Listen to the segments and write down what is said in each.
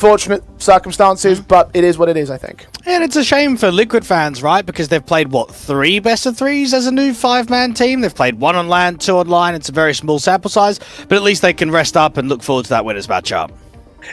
Unfortunate circumstances, but it is what it is, I think. And it's a shame for Liquid fans, right? Because they've played, what, 3 best-of-3s as a new 5-man team? They've played 1 on LAN, 2 on line. It's a very small sample size, but at least they can rest up and look forward to that winners matchup.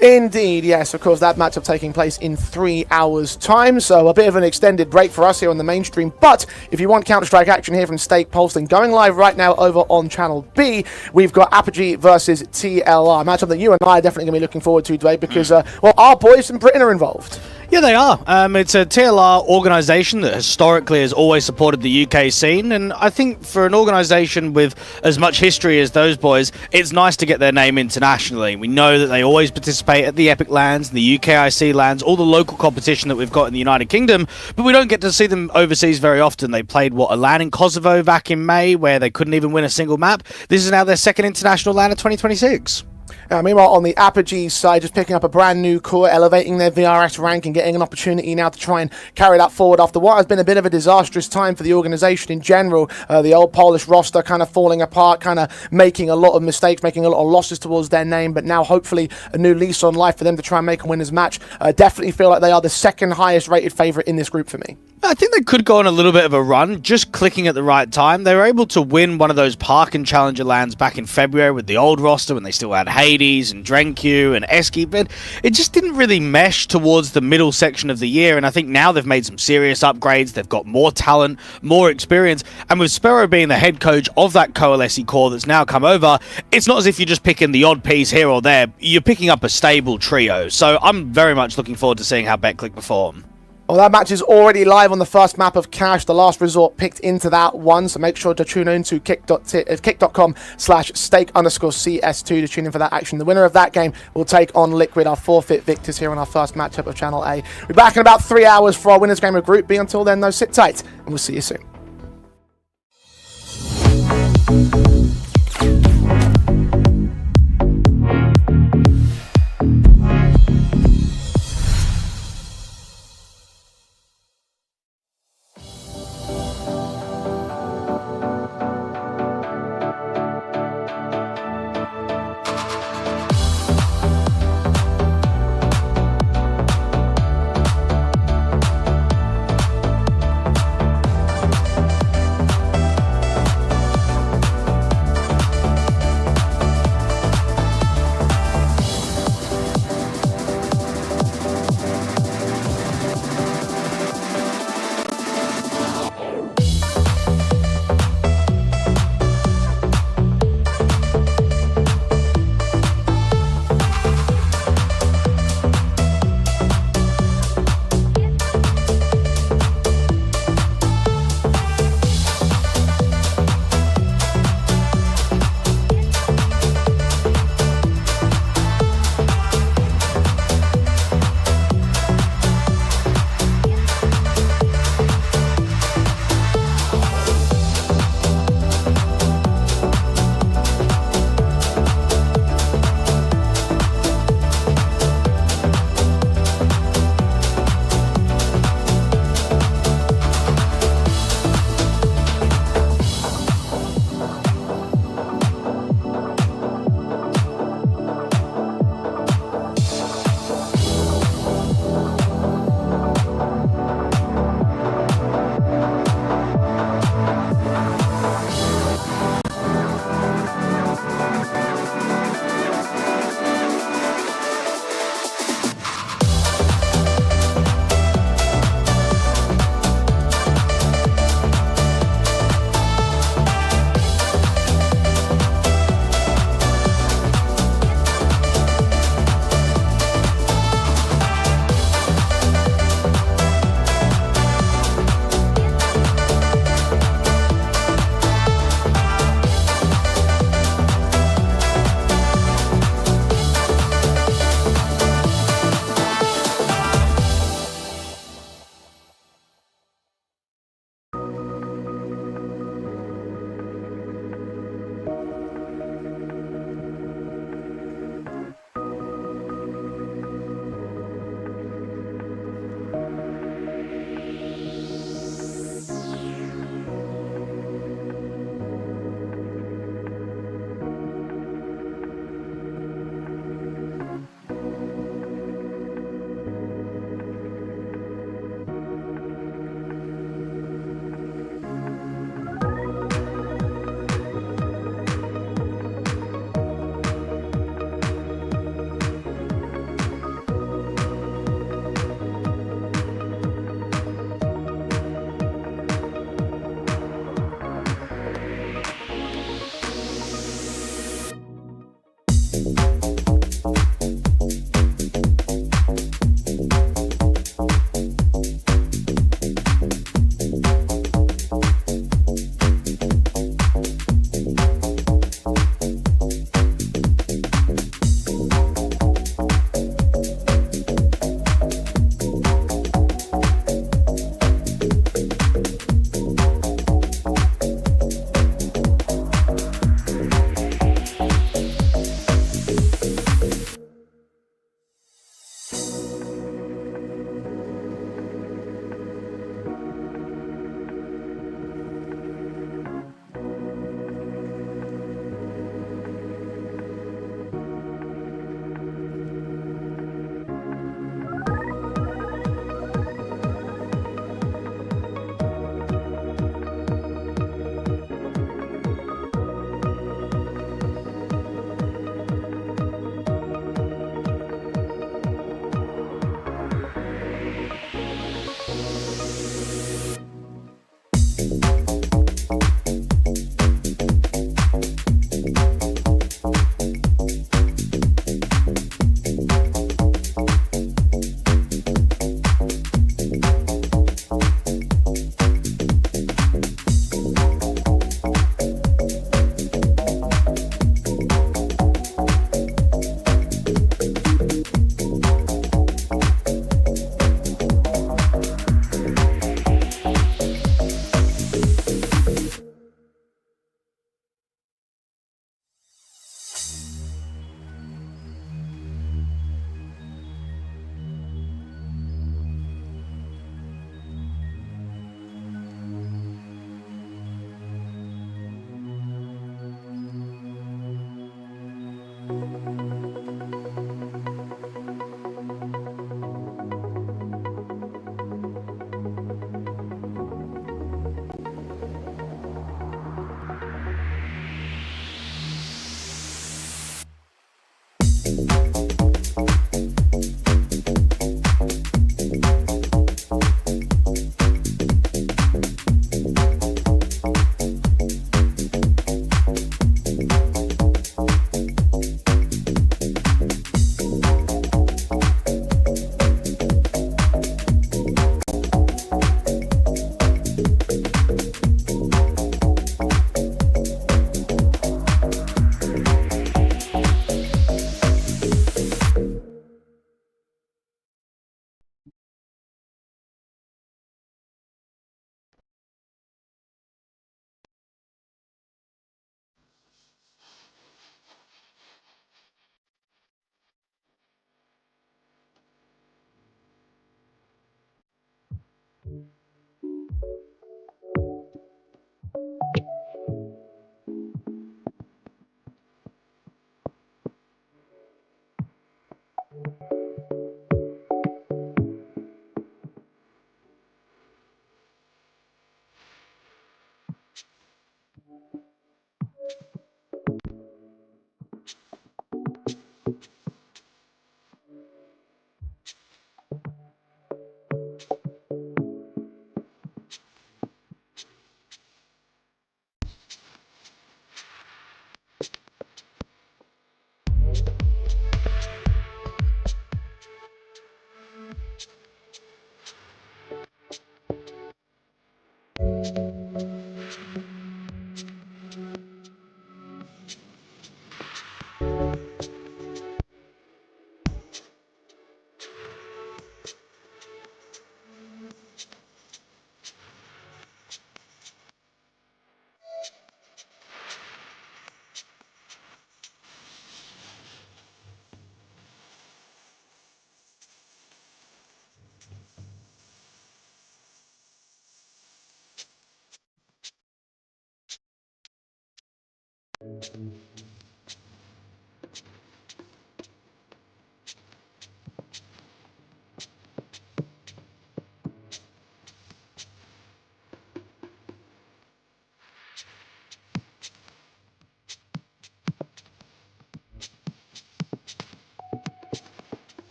Indeed, yes, of course, that matchup taking place in 3 hours' time, so a bit of an extended break for us here on the mainstream. But if you want Counter-Strike action here from Stake Pulse, then going live right now over on Channel B, we've got Apogee versus TLR, a matchup that you and I are definitely going to be looking forward to today because, well, our boys from Britain are involved. Yeah, they are. It's a TLR organisation that historically has always supported the UK scene, and I think for an organisation with as much history as those boys, it's nice to get their name internationally. We know that they always participate at the Epic LANs, the UKIC LANs, all the local competition that we've got in the United Kingdom, but we don't get to see them overseas very often. They played, what, a LAN in Kosovo back in May, where they couldn't even win a single map. This is now their second international LAN of 2026. Meanwhile, on the Apogee side, just picking up a brand new core, elevating their VRS rank and getting an opportunity now to try and carry that forward after what has been a bit of a disastrous time for the organisation in general. The old Polish roster kind of falling apart, kind of making a lot of mistakes, making a lot of losses towards their name, but now hopefully a new lease on life for them to try and make a winner's match. Definitely feel like they are the second highest rated favourite in this group for me. I think they could go on a little bit of a run, just clicking at the right time. They were able to win one of those Park and Challenger LANs back in February with the old roster when they still had Hades and Drenq and Eski, but it just didn't really mesh towards the middle section of the year, and I think now they've made some serious upgrades. They've got more talent, more experience, and with Sparrow being the head coach of that Coalesce core that's now come over, it's not as if you're just picking the odd piece here or there. You're picking up a stable trio, so I'm very much looking forward to seeing how BetClick perform. Well, that match is already live on the first map of Cash. The last resort picked into that one, so make sure to tune in to kick.com/stake_CS2 to tune in for that action. The winner of that game will take on Liquid, our forfeit victors here on our first matchup of Channel A. We're back in about 3 hours for our winners game of Group B. Until then, though, sit tight, and we'll see you soon.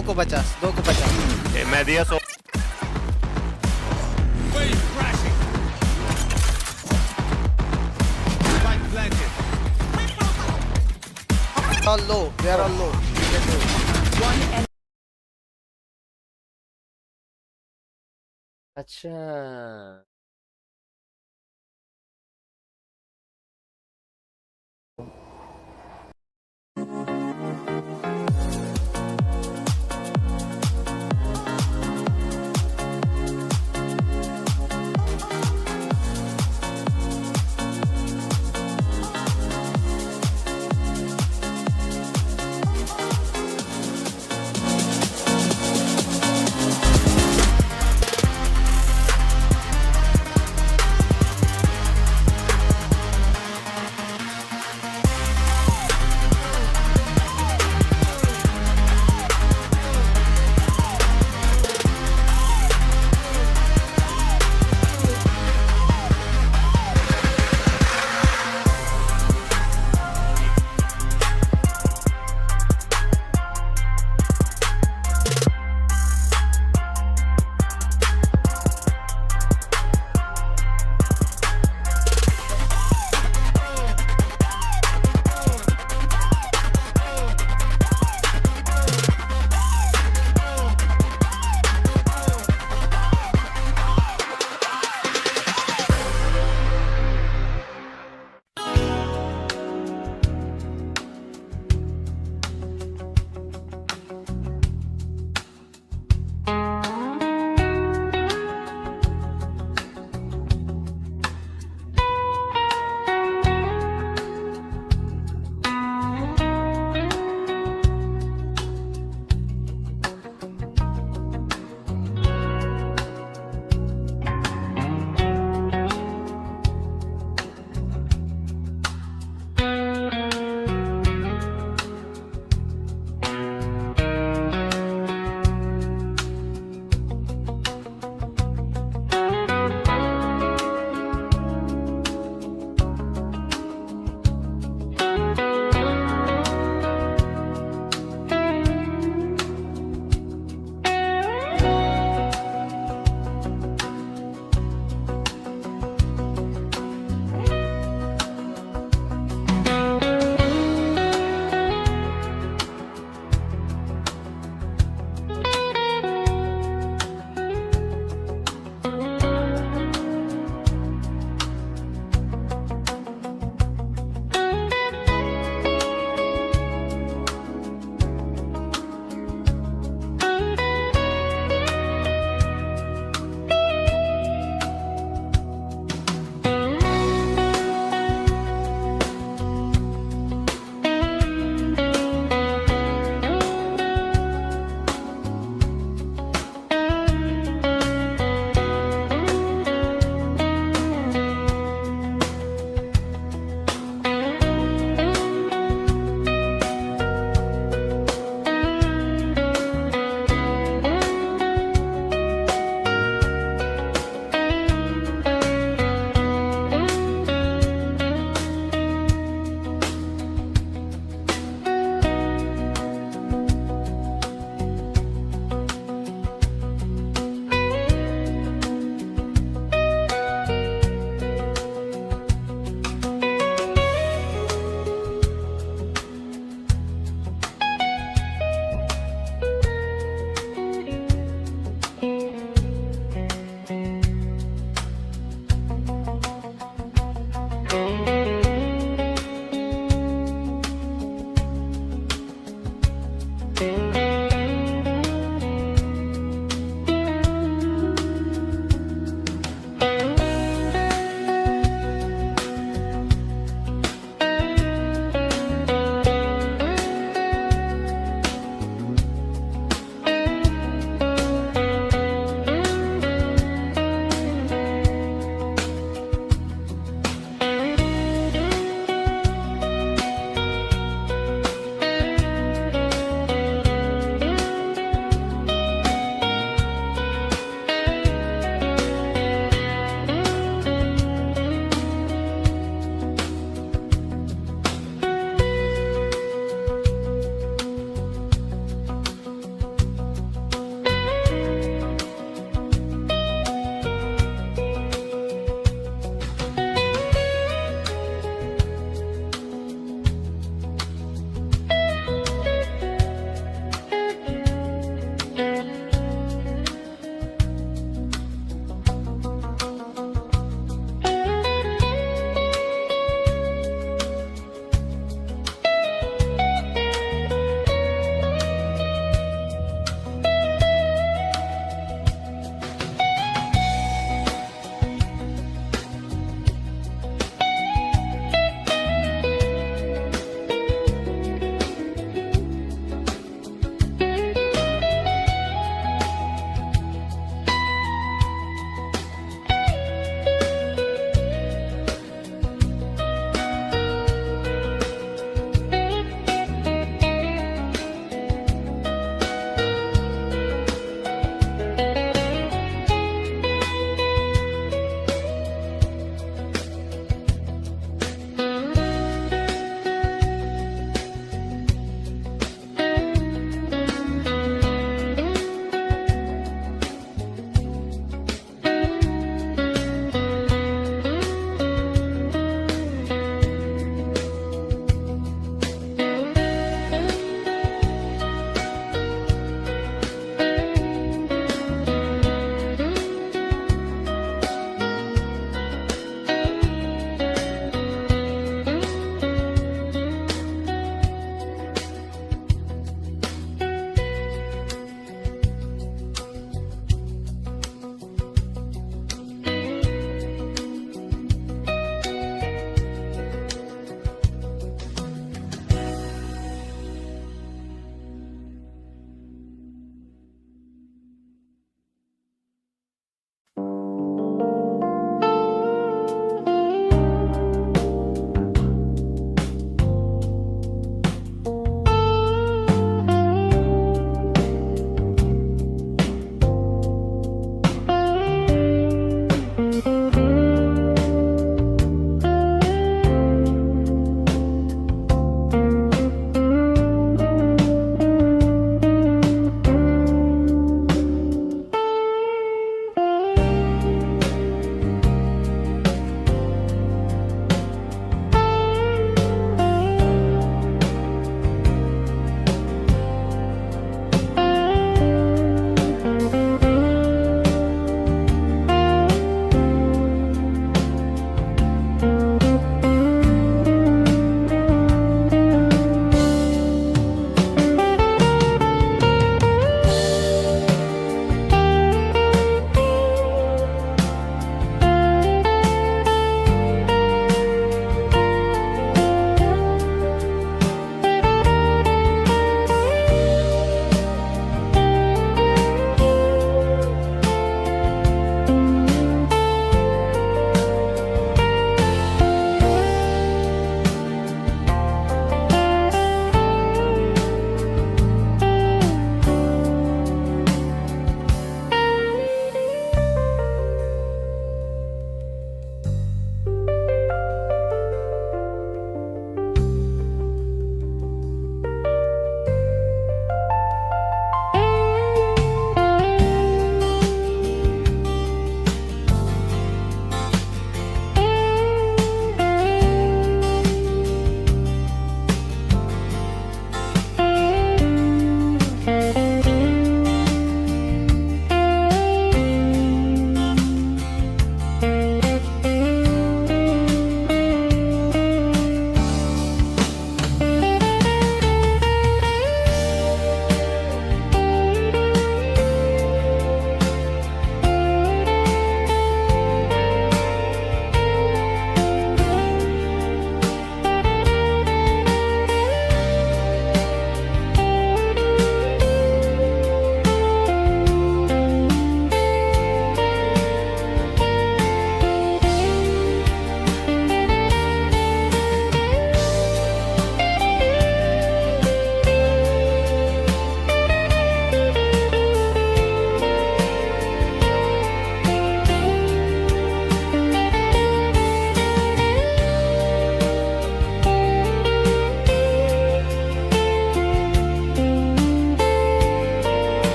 दो को 50 2 को 50 मैं दिया 100 all low, they are all low. अच्छा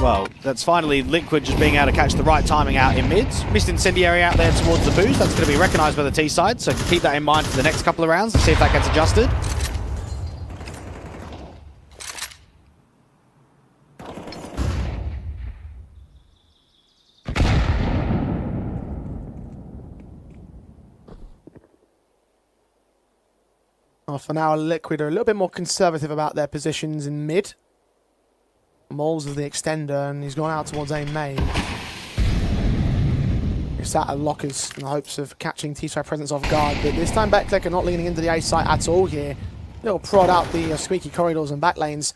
well, that's finally Liquid just being able to catch the right timing out in mids. Missed Incendiary out there towards the boost. That's going to be recognised by the T side, so keep that in mind for the next couple of rounds and see if that gets adjusted. Well, for now, Liquid are a little bit more conservative about their positions in mid. Moles is the extender, and he's gone out towards A main. He's sat at lockers in the hopes of catching T-side presence off guard, but this time BetClick are not leaning into the A site at all here. Little prod out the squeaky corridors and back lanes.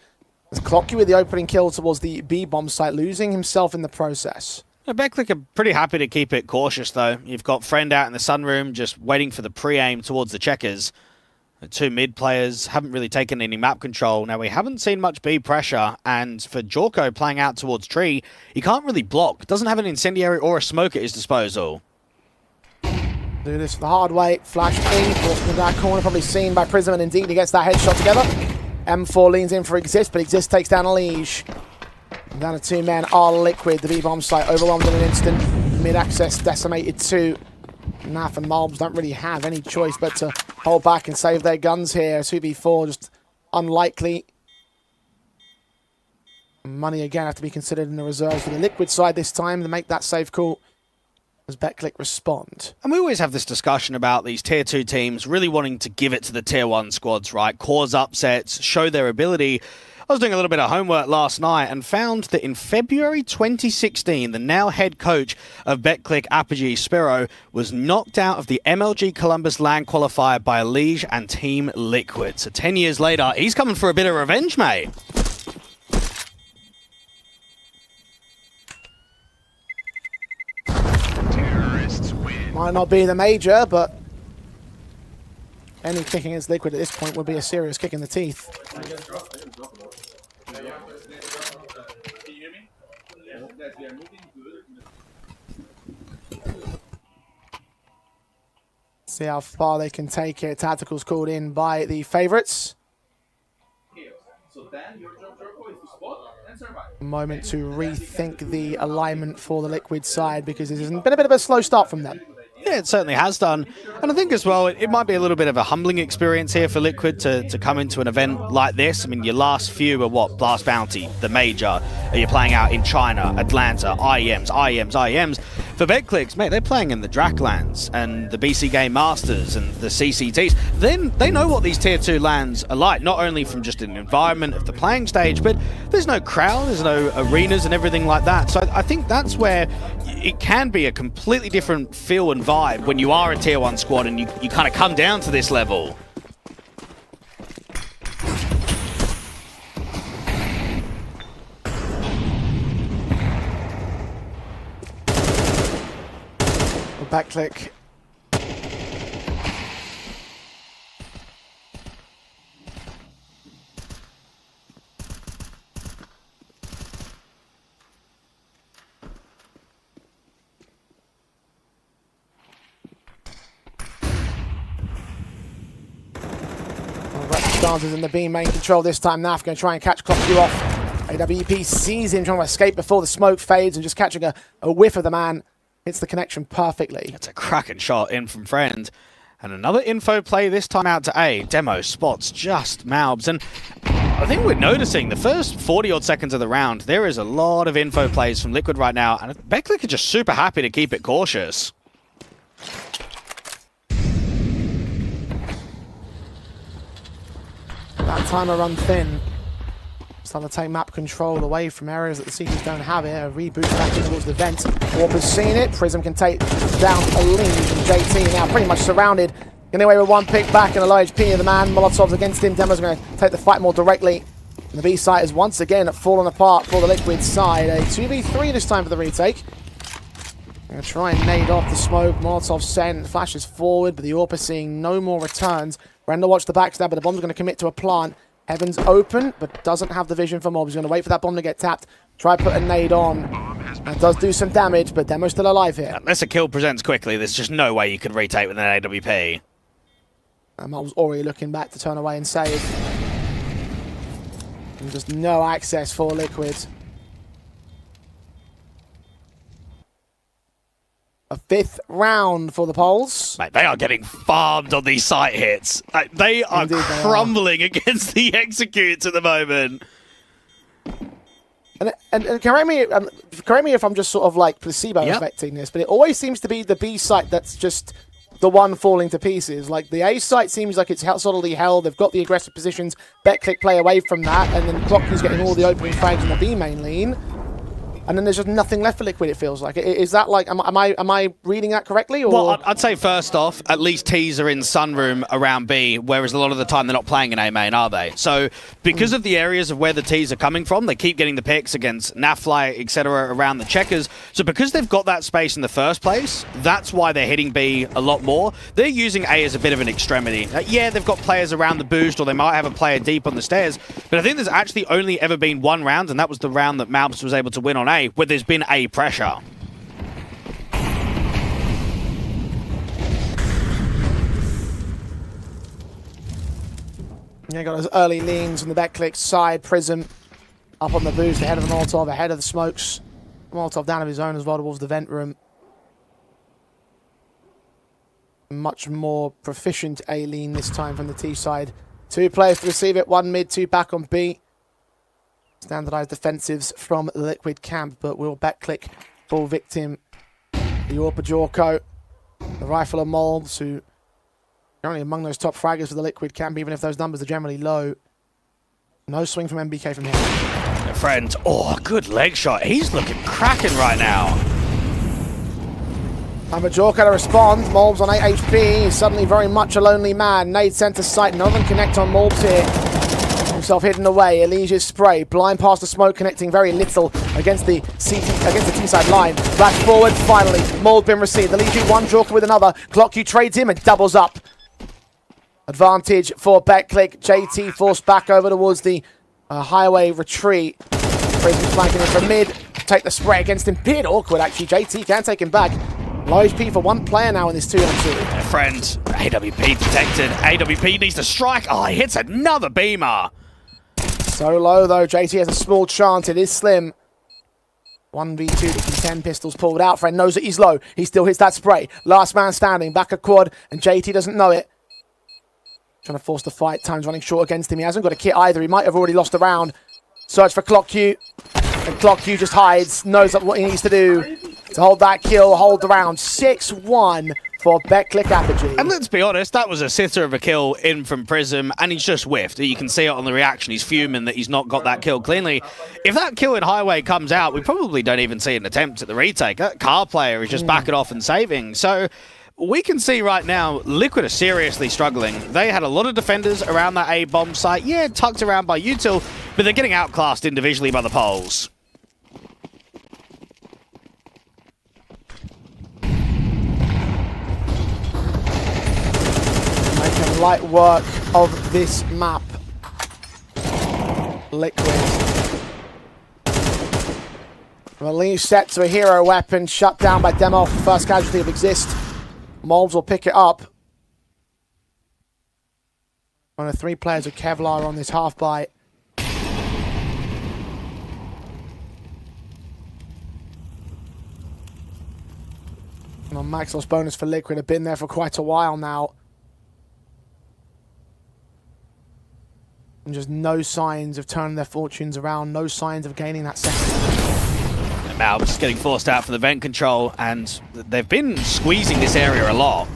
As Clocky with the opening kill towards the B bomb site, losing himself in the process. BetClick are pretty happy to keep it cautious, though. You've got Friend out in the sunroom, just waiting for the pre-aim towards the checkers. The two mid players haven't really taken any map control. Now, we haven't seen much B pressure, and for Jorko playing out towards Tree, he can't really block. Doesn't have an incendiary or a smoke at his disposal. Do this the hard way. Flash in, forced into that corner, probably seen by Prism, and indeed he gets that headshot together. M4 leans in for Exist, but Exist takes down a Liege. And down to two men are Liquid. The B-bomb site overwhelmed in an instant. Mid-access decimated too. Naf and Malbs don't really have any choice but to hold back and save their guns here. 2v4 just unlikely. Money again have to be considered in the reserves for the Liquid side this time to make that safe call as BetClick respond. And we always have this discussion about these tier 2 teams really wanting to give it to the tier 1 squads, right? Cause upsets, show their ability. I was doing a little bit of homework last night and found that in February 2016, the now head coach of BetClick, Apogee, Spiro, was knocked out of the MLG Columbus LAN qualifier by Liege and Team Liquid. So 10 years later, he's coming for a bit of revenge, mate. Might not be the major, but any kick against Liquid at this point would be a serious kick in the teeth. See how far they can take it. Tacticals called in by the favourites. A moment to rethink the alignment for the Liquid side because this has been a bit of a slow start from them. Yeah, it certainly has done. And I think as well, it might be a little bit of a humbling experience here for Liquid to come into an event like this. I mean, your last few are what? Blast Bounty, the major. You're playing out in China, Atlanta, IEMs. For BetClicks, mate, they're playing in the Draklands and the BC Game Masters and the CCTs. Then they know what these tier 2 lands are like, not only from just an environment of the playing stage, but there's no crowd, there's no arenas and everything like that. So I think that's where it can be a completely different feel and vibe when you are a tier 1 squad and you kind of come down to this level. BetClick. Chances in the B main control this time. Naf going to try and catch Clocky off. AWP sees him trying to escape before the smoke fades and just catching a whiff of the man. Hits the connection perfectly. It's a cracking shot in from Friend. And another info play this time out to A. Demo spots just Malbs. And I think we're noticing the first 40-odd seconds of the round, there is a lot of info plays from Liquid right now. And BetClick are just super happy to keep it cautious. That timer run thin. Starting to take map control away from areas that the Seekers don't have it. A reboot back towards the vent. Warper's seen it. Prism can take down a lead. JT now pretty much surrounded. Getting away with one pick back and a low HP of the man. Molotov's against him. Demo's going to take the fight more directly. And the B site is once again fallen apart for the Liquid side. A 2v3 this time for the retake. Going to try and nade off the smoke. Molotov sent. Flashes forward, but the Orpa seeing no more returns. Render watch the backstab, but the bomb's going to commit to a plant. Heaven's open, but doesn't have the vision for Mob. He's going to wait for that bomb to get tapped. Try put a nade on. That does do some damage, but Demo's still alive here. Unless a kill presents quickly, there's just no way you could retake with an AWP. And Mob's already looking back to turn away and save. And just no access for Liquid. A 5th round for the Poles. Mate, they are getting farmed on these site hits. They are Indeed they crumbling against the executes at the moment. And correct me if I'm just sort of like placebo affecting this, but it always seems to be the B site that's just the one falling to pieces. Like the A site seems like it's solidly held. They've got the aggressive positions. BetClick play away from that, and then Clocky's getting all the opening frags in the B main lane. And then there's just nothing left for Liquid, it feels like. Is that like, am I reading that correctly? Or? Well, I'd say first off, at least T's are in Sunroom around B, whereas a lot of the time they're not playing in A main, are they? So because of the areas of where the T's are coming from, they keep getting the picks against Nafly, etc. around the checkers. So because they've got that space in the first place, that's why they're hitting B a lot more. They're using A as a bit of an extremity. Yeah, they've got players around the boost, or they might have a player deep on the stairs, but I think there's actually only ever been one round, and that was the round that Malbs was able to win on A, where there's been A pressure. Yeah, got those early leans on the BetClick side. Prism up on the boost, ahead of the Molotov, ahead of the smokes. Molotov down of his own as well towards the vent room. Much more proficient A lean this time from the T side. 2 players to receive it, 1 mid, 2 back on B. Standardized defensives from the Liquid camp, but will BetClick fall victim. The Orpa Jorko, the Rifle of Molbs, who currently among those top fraggers for the Liquid camp, even if those numbers are generally low. No swing from MBK from him. Friend, oh, good leg shot. He's looking cracking right now. And Jorko to respond. Molbs on 8 HP. He's suddenly very much a lonely man. Nade center sight. None of them connect on Molbs here. Himself hidden away. Elijah's spray. Blind past the smoke, connecting very little against the T-side line. Flash forward, finally. Mold been received. Elijah one, Jorko with another. Clock you trades him and doubles up. Advantage for BetClick. JT forced back over towards the highway retreat. Prism's flanking in from mid. Take the spray against him. Bit awkward, actually. JT can take him back. Low HP for one player now in this 2-on-2. Friend, AWP detected. AWP needs to strike. Oh, he hits another beamer. So low, though. JT has a small chance. It is slim. 1v2 to 10 pistols pulled out. Friend knows that he's low. He still hits that spray. Last man standing. Back a quad, and JT doesn't know it. Trying to force the fight. Time's running short against him. He hasn't got a kit either. He might have already lost a round. Search for Clock Q. And Clock Q just hides. Knows what he needs to do to hold that kill, hold the round. 6-1 for BetClick Apogee. And let's be honest, that was a sitter of a kill in from Prism, and he's just whiffed. You can see it on the reaction. He's fuming that he's not got that kill cleanly. If that kill in Highway comes out, we probably don't even see an attempt at the retake. That car player is just backing off and saving. So we can see right now, Liquid are seriously struggling. They had a lot of defenders around that A-bomb site. Yeah, tucked around by Util, but they're getting outclassed individually by the Poles. Making light work of this map. Liquid. Release set to a hero weapon, shut down by Demo, first casualty of Exist. Molbs will pick it up. One of 3 players with Kevlar on this half bite. And on max loss bonus for Liquid, have been there for quite a while now. And just no signs of turning their fortunes around, no signs of gaining that second. Malbs getting forced out for the vent control, and they've been squeezing this area a lot.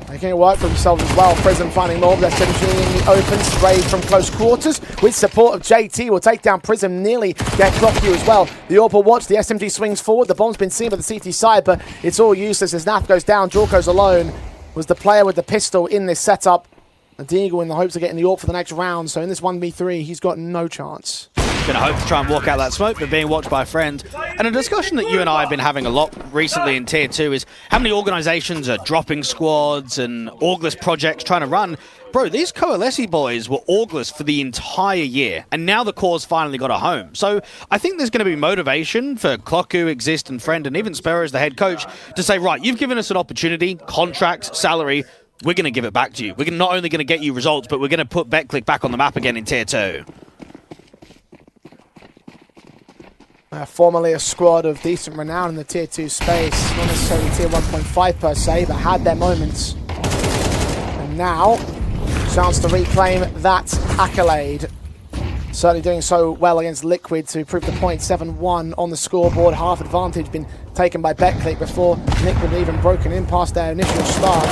Making it work for themselves as well. Prism finding Molbs. They're essentially in the open, sprayed from close quarters. With support of JT, will take down Prism, nearly get Clock you as well. The Orpa watch, the SMG swings forward. The bomb's been seen by the CT side, but it's all useless as Naf goes down. Jorko's alone. Was the player with the pistol in this setup. The Deagle in the hopes of getting the Orp for the next round. So in this 1v3, he's got no chance. Going to hope to try and walk out that smoke, but being watched by a friend. And a discussion that you and I have been having a lot recently in Tier 2 is how many organizations are dropping squads and orgless projects trying to run. Bro, these Coalesce boys were orgless for the entire year, and now the core's finally got a home. So I think there's going to be motivation for Clocku, Exist, and Friend, and even Sparrow as the head coach, to say, right, you've given us an opportunity, contract, salary, we're going to give it back to you. We're not only going to get you results, but we're going to put BetClick back on the map again in Tier 2. Formerly a squad of decent renown in the Tier 2 space, not necessarily Tier 1.5 per se, but had their moments. And now, chance to reclaim that accolade. Certainly doing so well against Liquid to prove the point. 7-1 on the scoreboard. Half advantage been taken by BetClick before Liquid even broken in past their initial start.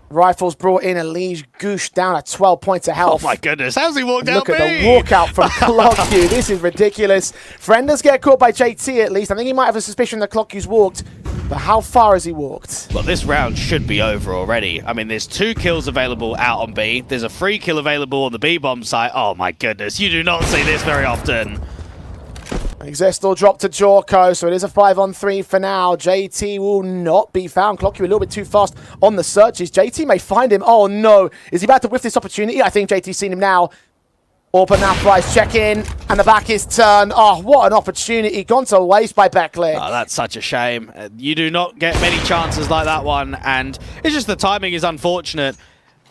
Rifles brought in, Elige Goosh down at 12 points of health. Oh my goodness, how's he walked out? Look at the walkout from ClockU. This is ridiculous. Frienders get caught by JT at least. I think he might have a suspicion that ClockU's walked, but how far has he walked? Well, this round should be over already. I mean, there's 2 kills available out on B. There's a free kill available on the B-bomb site. Oh my goodness, you do not see this very often. Exestor dropped to Jorko, so it is a 5-on-3 for now. JT will not be found. ClockU a little bit too fast on the searches. JT may find him. Oh no, is he about to whiff this opportunity? I think JT's seen him now. Orpa Naprise check in, and the back is turned. Oh, what an opportunity. Gone to waste by BetClick. Oh, that's such a shame. You do not get many chances like that one, and it's just the timing is unfortunate.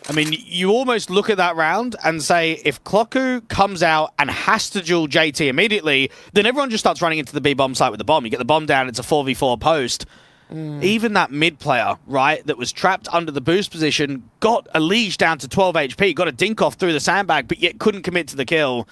I mean, you almost look at that round and say, if ClockU comes out and has to duel JT immediately, then everyone just starts running into the B-bomb site with the bomb. You get the bomb down, it's a 4v4 post. Even that mid player, right, that was trapped under the boost position, got Elige down to 12 HP, got a dink off through the sandbag, but yet couldn't commit to the kill.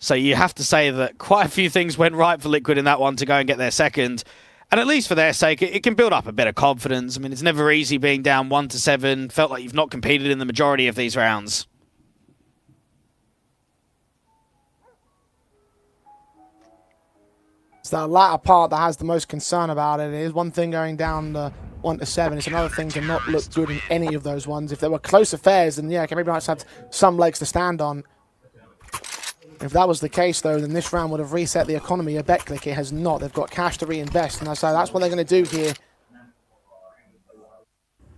So you have to say that quite a few things went right for Liquid in that one to go and get their second. And at least for their sake, it can build up a bit of confidence. I mean, it's never easy being down 1-7. Felt like you've not competed in the majority of these rounds. It's that latter part that has the most concern about it. It is one thing going down the 1-7. It's another thing to not look good in any of those ones. If there were close affairs, then yeah, maybe might have some legs to stand on. If that was the case, though, then this round would have reset the economy of BetClick. It has not. They've got cash to reinvest, and so that's what they're going to do here.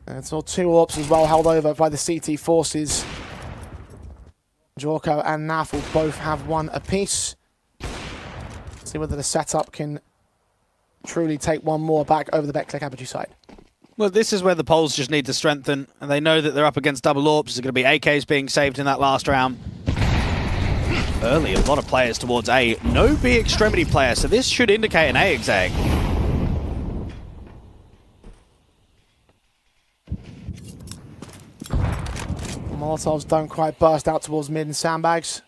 And it's all 2 AWPs as well, held over by the CT forces. Jorko and Naf will both have 1 apiece. See whether the setup can truly take 1 more back over the BetClick Apogee side. Well, this is where the Poles just need to strengthen, and they know that they're up against double AWPs. There's going to be AKs being saved in that last round. Early, a lot of players towards A. No B extremity player, so this should indicate an A exec. Molotovs don't quite burst out towards mid and sandbags.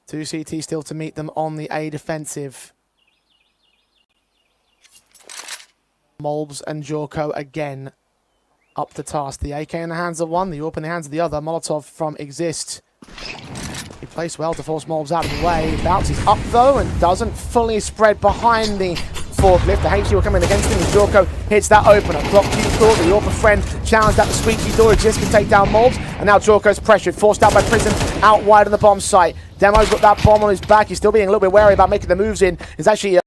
2 CT still to meet them on the A defensive. Molbs and Jorko again up to task. The AK in the hands of one, the AWP in the hands of the other. Molotov from Exist. He plays well to force Molbs out of the way. Bounces up though and doesn't fully spread behind the forklift. The HG will come in against him as Jorko hits that opener. ClockU thought the AWP friend challenged at the squeaky door. Exist can take down Molbs, and now Jorko's pressured, forced out by Prison out wide on the bomb site. Demo's got that bomb on his back. He's still being a little bit wary about making the moves in. It's actually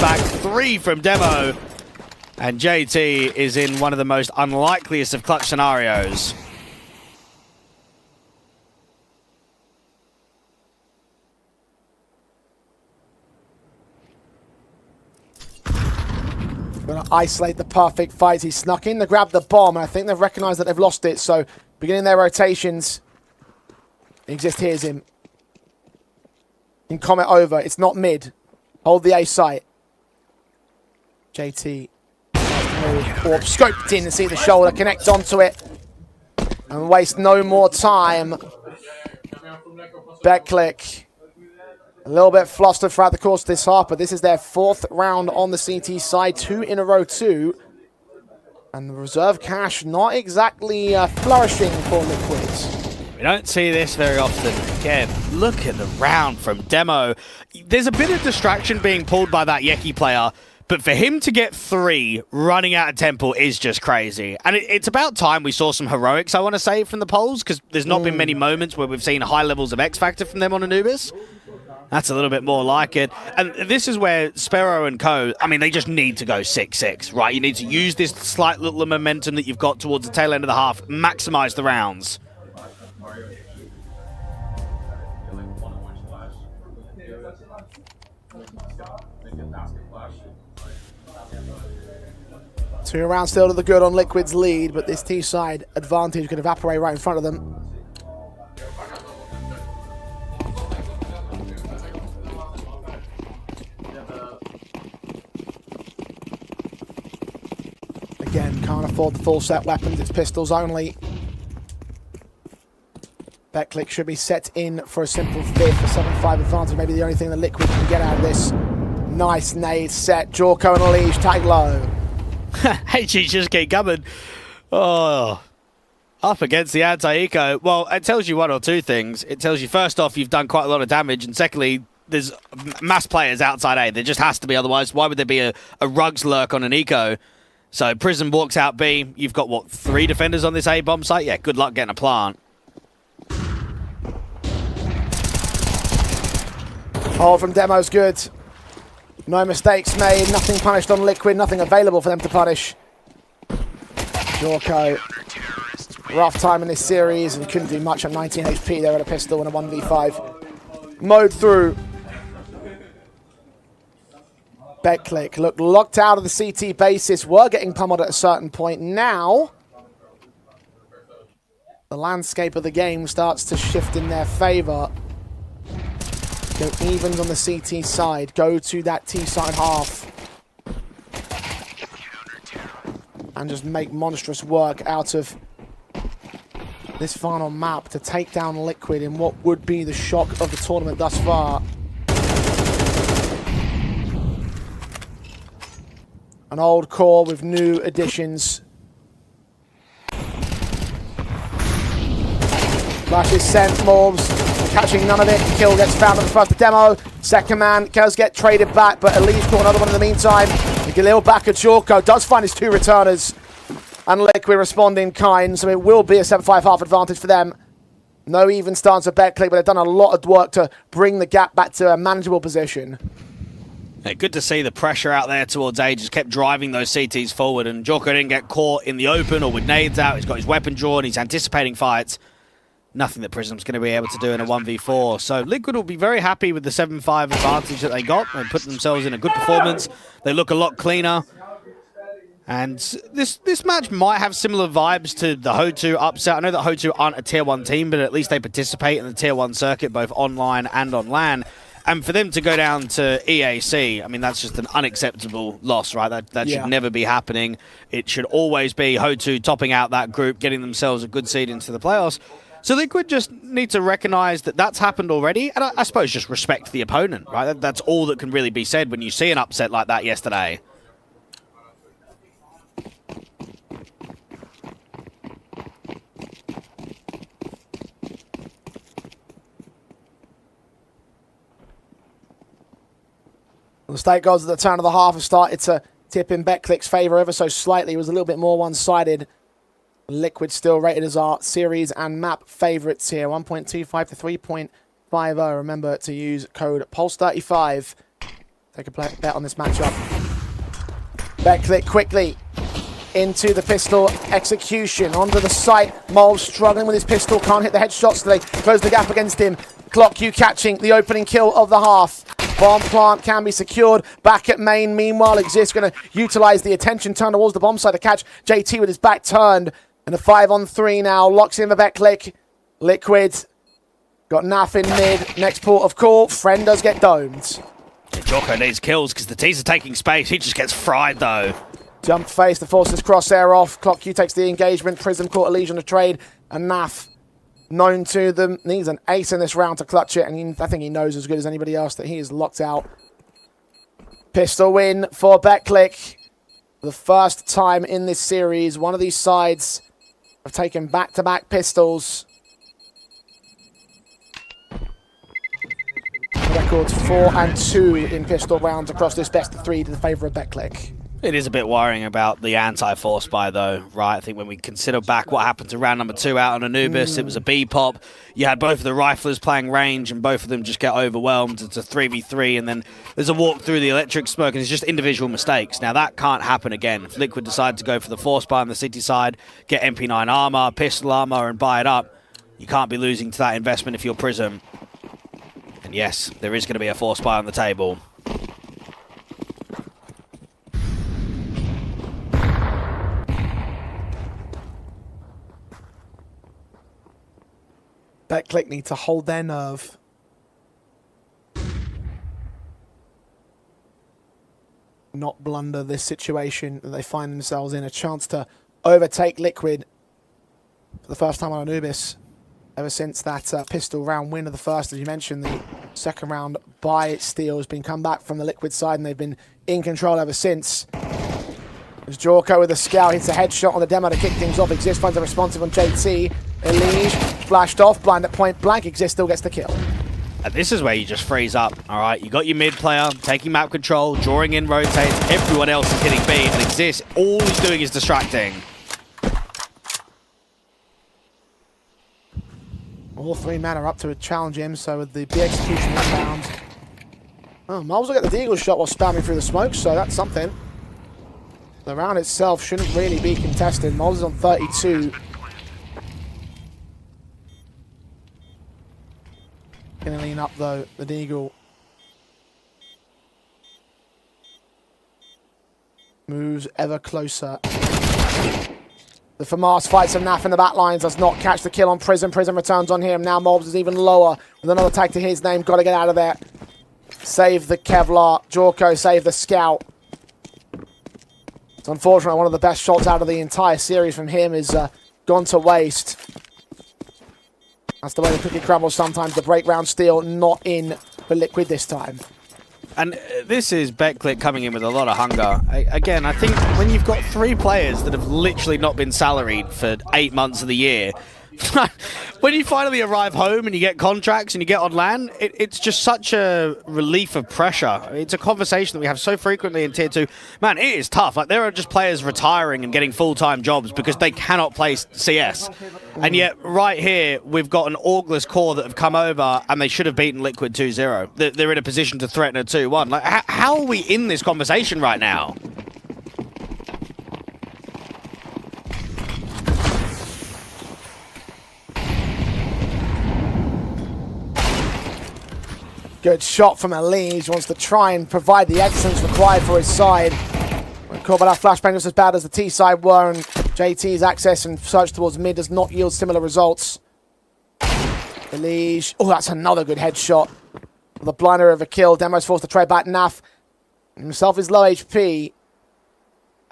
back 3 from Demo. And JT is in one of the most unlikeliest of clutch scenarios. Going to isolate the perfect fight. He snuck in to grab the bomb, and I think they've recognized that they've lost it. So, beginning their rotations. Exist hears him. In Comet over. It's not mid. Hold the A site. JT. Or scoped in to see the shoulder. Connect onto it. And waste no more time. Betclic. A little bit flustered throughout the course of this half, but this is their 4th round on the CT side. 2 in a row, 2. And the reserve cash not exactly flourishing for Liquid. We don't see this very often. Again, look at the round from Demo. There's a bit of distraction being pulled by that Yeki player, but for him to get 3 running out of Temple is just crazy. And it's about time we saw some heroics, I want to say, from the Poles, because there's not been many moments where we've seen high levels of X Factor from them on Anubis. That's a little bit more like it. And this is where Sparrow and co, I mean, they just need to go 6-6, right? You need to use this slight little momentum that you've got towards the tail end of the half, maximize the rounds. Two rounds still to the good on Liquid's lead, but this T-side advantage could evaporate right in front of them. Again, can't afford the full set weapons, it's pistols only. Betclic should be set in for a simple 5th, a 7-5 advantage, maybe the only thing that Liquid can get out of this. Nice nade set, Jorko and Unleash, tag low. HG just keep coming. Oh, up against the anti-eco. Well, it tells you one or two things. It tells you, first off, you've done quite a lot of damage, and secondly, there's mass players outside A. There just has to be, otherwise why would there be a rugs lurk on an eco? So Prism walks out B. You've got, what, 3 defenders on this A bomb site? Yeah, good luck getting a plant. Hold from Demo's good. No mistakes made, nothing punished on Liquid, nothing available for them to punish. Jorko, rough time in this series and couldn't do much at 19 HP there at a pistol and a 1v5. Mowed through. Betclic looked locked out of the CT basis, were getting pummeled at a certain point. Now, the landscape of the game starts to shift in their favor. Go evens on the CT side, go to that T side half. And just make monstrous work out of this final map to take down Liquid in what would be the shock of the tournament thus far. An old core with new additions. Flash is sent, Morbs catching none of it. Kill gets found on the first Demo. Second man does get traded back, but at least caught another one in the meantime. Galil back at Jorko, does find his 2 returners. And Liquid respond in kind, so it will be a 7-5 half advantage for them. No even stance of Betclic, but they've done a lot of work to bring the gap back to a manageable position. Yeah, good to see the pressure out there towards A, just kept driving those CTs forward, and Jorko didn't get caught in the open or with nades out. He's got his weapon drawn, he's anticipating fights. Nothing that Prism's going to be able to do in a 1v4. So Liquid will be very happy with the 7-5 advantage that they got. They put themselves in a good performance. They look a lot cleaner. And this match might have similar vibes to the Ho2 upset. I know that Ho2 aren't a Tier 1 team, but at least they participate in the Tier 1 circuit, both online and on LAN. And for them to go down to EAC, I mean, that's just an unacceptable loss, right? That should never be happening. It should always be Ho2 topping out that group, getting themselves a good seed into the playoffs. So Liquid just need to recognize that that's happened already, and I suppose just respect the opponent, right? That's all that can really be said when you see an upset like that yesterday. The stake goals at the turn of the half have started to tip in Betclic's favour ever so slightly. It was a little bit more one-sided. Liquid still rated as our series and map favourites here. 1.25 to 3.50. Remember to use code PULSE35 take a bet on this matchup. Backclick quickly into the pistol execution. Onto the site. Mole struggling with his pistol. Can't hit the headshots. They close the gap against him. Clock Q catching the opening kill of the half. Bomb plant can be secured. Back at main. Meanwhile, Exist going to utilize the attention turn towards the bomb site to catch JT with his back turned. And a 5-on-3 now. Locks in the Backclick. Liquid. Got Naf in mid. Next port of call. Friend does get domed. Jocko needs kills because the T's are taking space. He just gets fried though. Jump face to force his crosshair off. Clock Q takes the engagement. Prism caught a legion of trade. And Naf, known to them, needs an ace in this round to clutch it. And I think he knows as good as anybody else that he is locked out. Pistol win for Backclick. For the first time in this series, one of these sides have taken back-to-back pistols. Records 4-2 in pistol rounds across this best of 3 to the favour of Backclick. It is a bit worrying about the anti-force buy though, right? I think when we consider back what happened to round number 2 out on Anubis, it was a B pop. You had both of the riflers playing range and both of them just get overwhelmed. It's a 3v3 and then there's a walk through the electric smoke and it's just individual mistakes. Now that can't happen again. If Liquid decide to go for the force buy on the city side, get MP9 armor, pistol armor and buy it up, you can't be losing to that investment if you're Prism. And yes, there is going to be a force buy on the table. Backclick need to hold their nerve. Not blunder this situation that they find themselves in. A chance to overtake Liquid for the first time on Anubis. Ever since that pistol round win of the first, as you mentioned, the second round by Steel has been come back from the Liquid side and they've been in control ever since. As Jorko with a scout hits a headshot on the demo to kick things off. Exist finds a responsive on JT. Elige flashed off, blind at point blank. Exist still gets the kill. And this is where you just freeze up, all right? You got your mid player taking map control, drawing in rotates. Everyone else is hitting B, and Exist, all he's doing is distracting. All 3 men are up to challenge him, so with the B execution inbound. Oh, Moles will get the Deagle shot while spamming through the smoke, so that's something. The round itself shouldn't really be contested. Moles is on 32. Gonna lean up though, the Deagle. Moves ever closer. The FAMAS fights some Naf in the back lines, does not catch the kill on Prism. Prism returns on him. Now Mobs is even lower with another tag to his name. Got to get out of there. Save the Kevlar. Jorko save the Scout. It's unfortunate one of the best shots out of the entire series from him is gone to waste. That's the way the cookie crumbles sometimes. The break round Steel not in for Liquid this time. And this is Backclick coming in with a lot of hunger. Again, I think when you've got 3 players that have literally not been salaried for 8 months of the year, when you finally arrive home and you get contracts and you get on LAN, it's just such a relief of pressure. It's a conversation that we have so frequently in Tier 2. Man, it is tough. Like, there are just players retiring and getting full-time jobs because they cannot play CS. And yet, right here, we've got an Orgless core that have come over and they should have beaten Liquid 2-0. They're in a position to threaten a 2-1. Like, how are we in this conversation right now? Good shot from Elige. Wants to try and provide the excellence required for his side. Caught by that flashbang just as bad as the T side were, and JT's access and search towards mid does not yield similar results. Elige. Oh, that's another good headshot. The blinder of a kill. Demo's forced to trade back. Naf himself is low HP.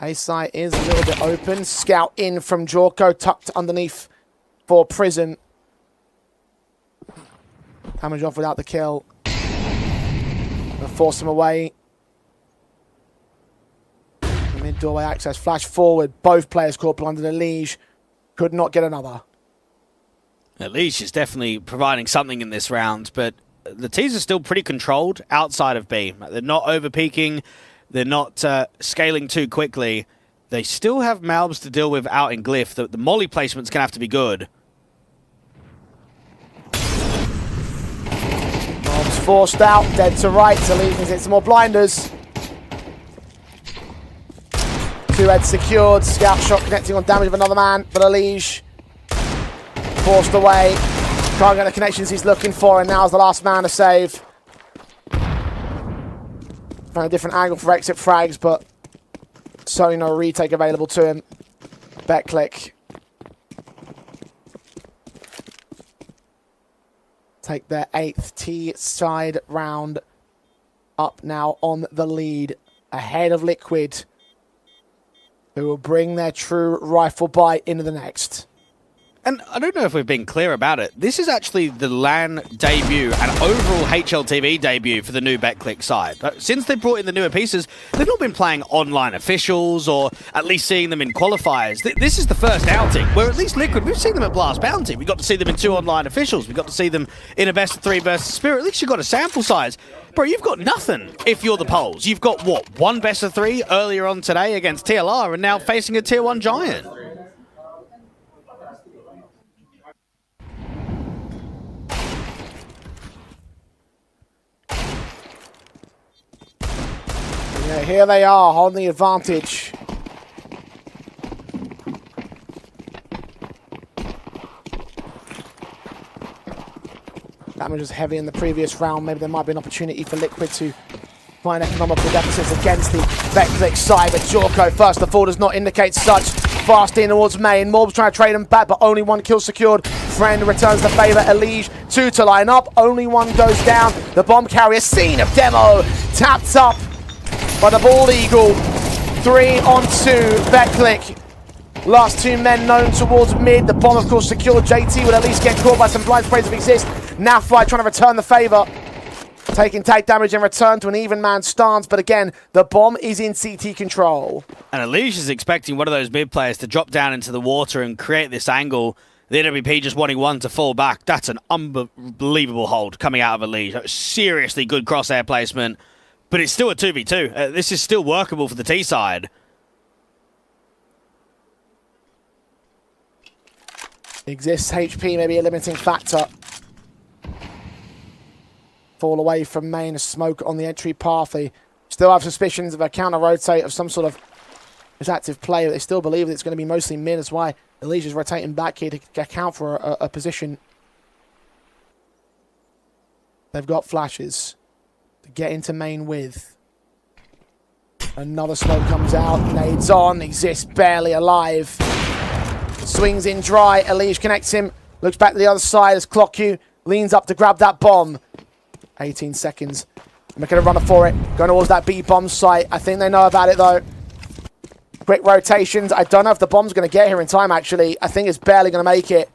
A site is a little bit open. Scout in from Jorko, tucked underneath for Prism. Damage off without the kill. Gonna force him away. Mid doorway access, flash forward. Both players caught blundered. Elige could not get another. Elige is definitely providing something in this round, but the T's are still pretty controlled outside of B. They're not over-peaking. They're not scaling too quickly. They still have Malbs to deal with out in Glyph. The molly placement's going to have to be good. Forced out, dead to right. Elise can get some more blinders. 2 heads secured. Scout shot connecting on damage of another man, but Elise forced away. Can't get the connections he's looking for, and now's the last man to save. Found a different angle for exit frags, but certainly no retake available to him. Betclic take their 8th T-side round up now on the lead, ahead of Liquid, who will bring their true rifle bite into the next. And I don't know if we've been clear about it. This is actually the LAN debut and overall HLTV debut for the new Betclic side. Since they brought in the newer pieces, they've not been playing online officials or at least seeing them in qualifiers. This is the first outing where at least Liquid, we've seen them at Blast Bounty. We got to see them in 2 online officials. We got to see them in a best of 3 versus Spirit. At least you've got a sample size. Bro, you've got nothing if you're the Poles. You've got, what, 1 best of 3 earlier on today against TLR and now facing a Tier 1 giant. Yeah, here they are, holding the advantage. Damage was heavy in the previous round. Maybe there might be an opportunity for Liquid to find economical deficits against the Betclic side. But Jorko, first of all, does not indicate such. Fast in towards main. Morb's trying to trade him back, but only 1 kill secured. Friend returns the favour. Elige, 2 to line up. Only 1 goes down. The bomb carrier, scene of demo. Tapped up by the Bald Eagle. 3 on 2. Betclic. Last 2 men known towards mid. The bomb, of course, secured. JT will at least get caught by some blind sprays if exist. Nafly trying to return the favour. Taking tag damage in return to an even man stance, but again, the bomb is in CT control. And Elige is expecting one of those mid players to drop down into the water and create this angle. The NWP just wanting 1 to fall back. That's an unbelievable hold coming out of Elige. Seriously good crosshair placement, but it's still a 2v2. This is still workable for the T side. Exists HP, maybe a limiting factor. Fall away from main, smoke on the entry path. They still have suspicions of a counter-rotate of some sort of active play, but they still believe that it's going to be mostly mid. That's why Elige is rotating back here to account for a position. They've got flashes to get into main with. Another smoke comes out, nades on, exists barely alive. Swings in dry, Elige connects him, looks back to the other side as ClockQ leans up to grab that bomb. 18 seconds. Making a runner for it. Going towards that B bomb site. I think they know about it though. Quick rotations. I don't know if the bomb's going to get here in time actually. I think it's barely going to make it.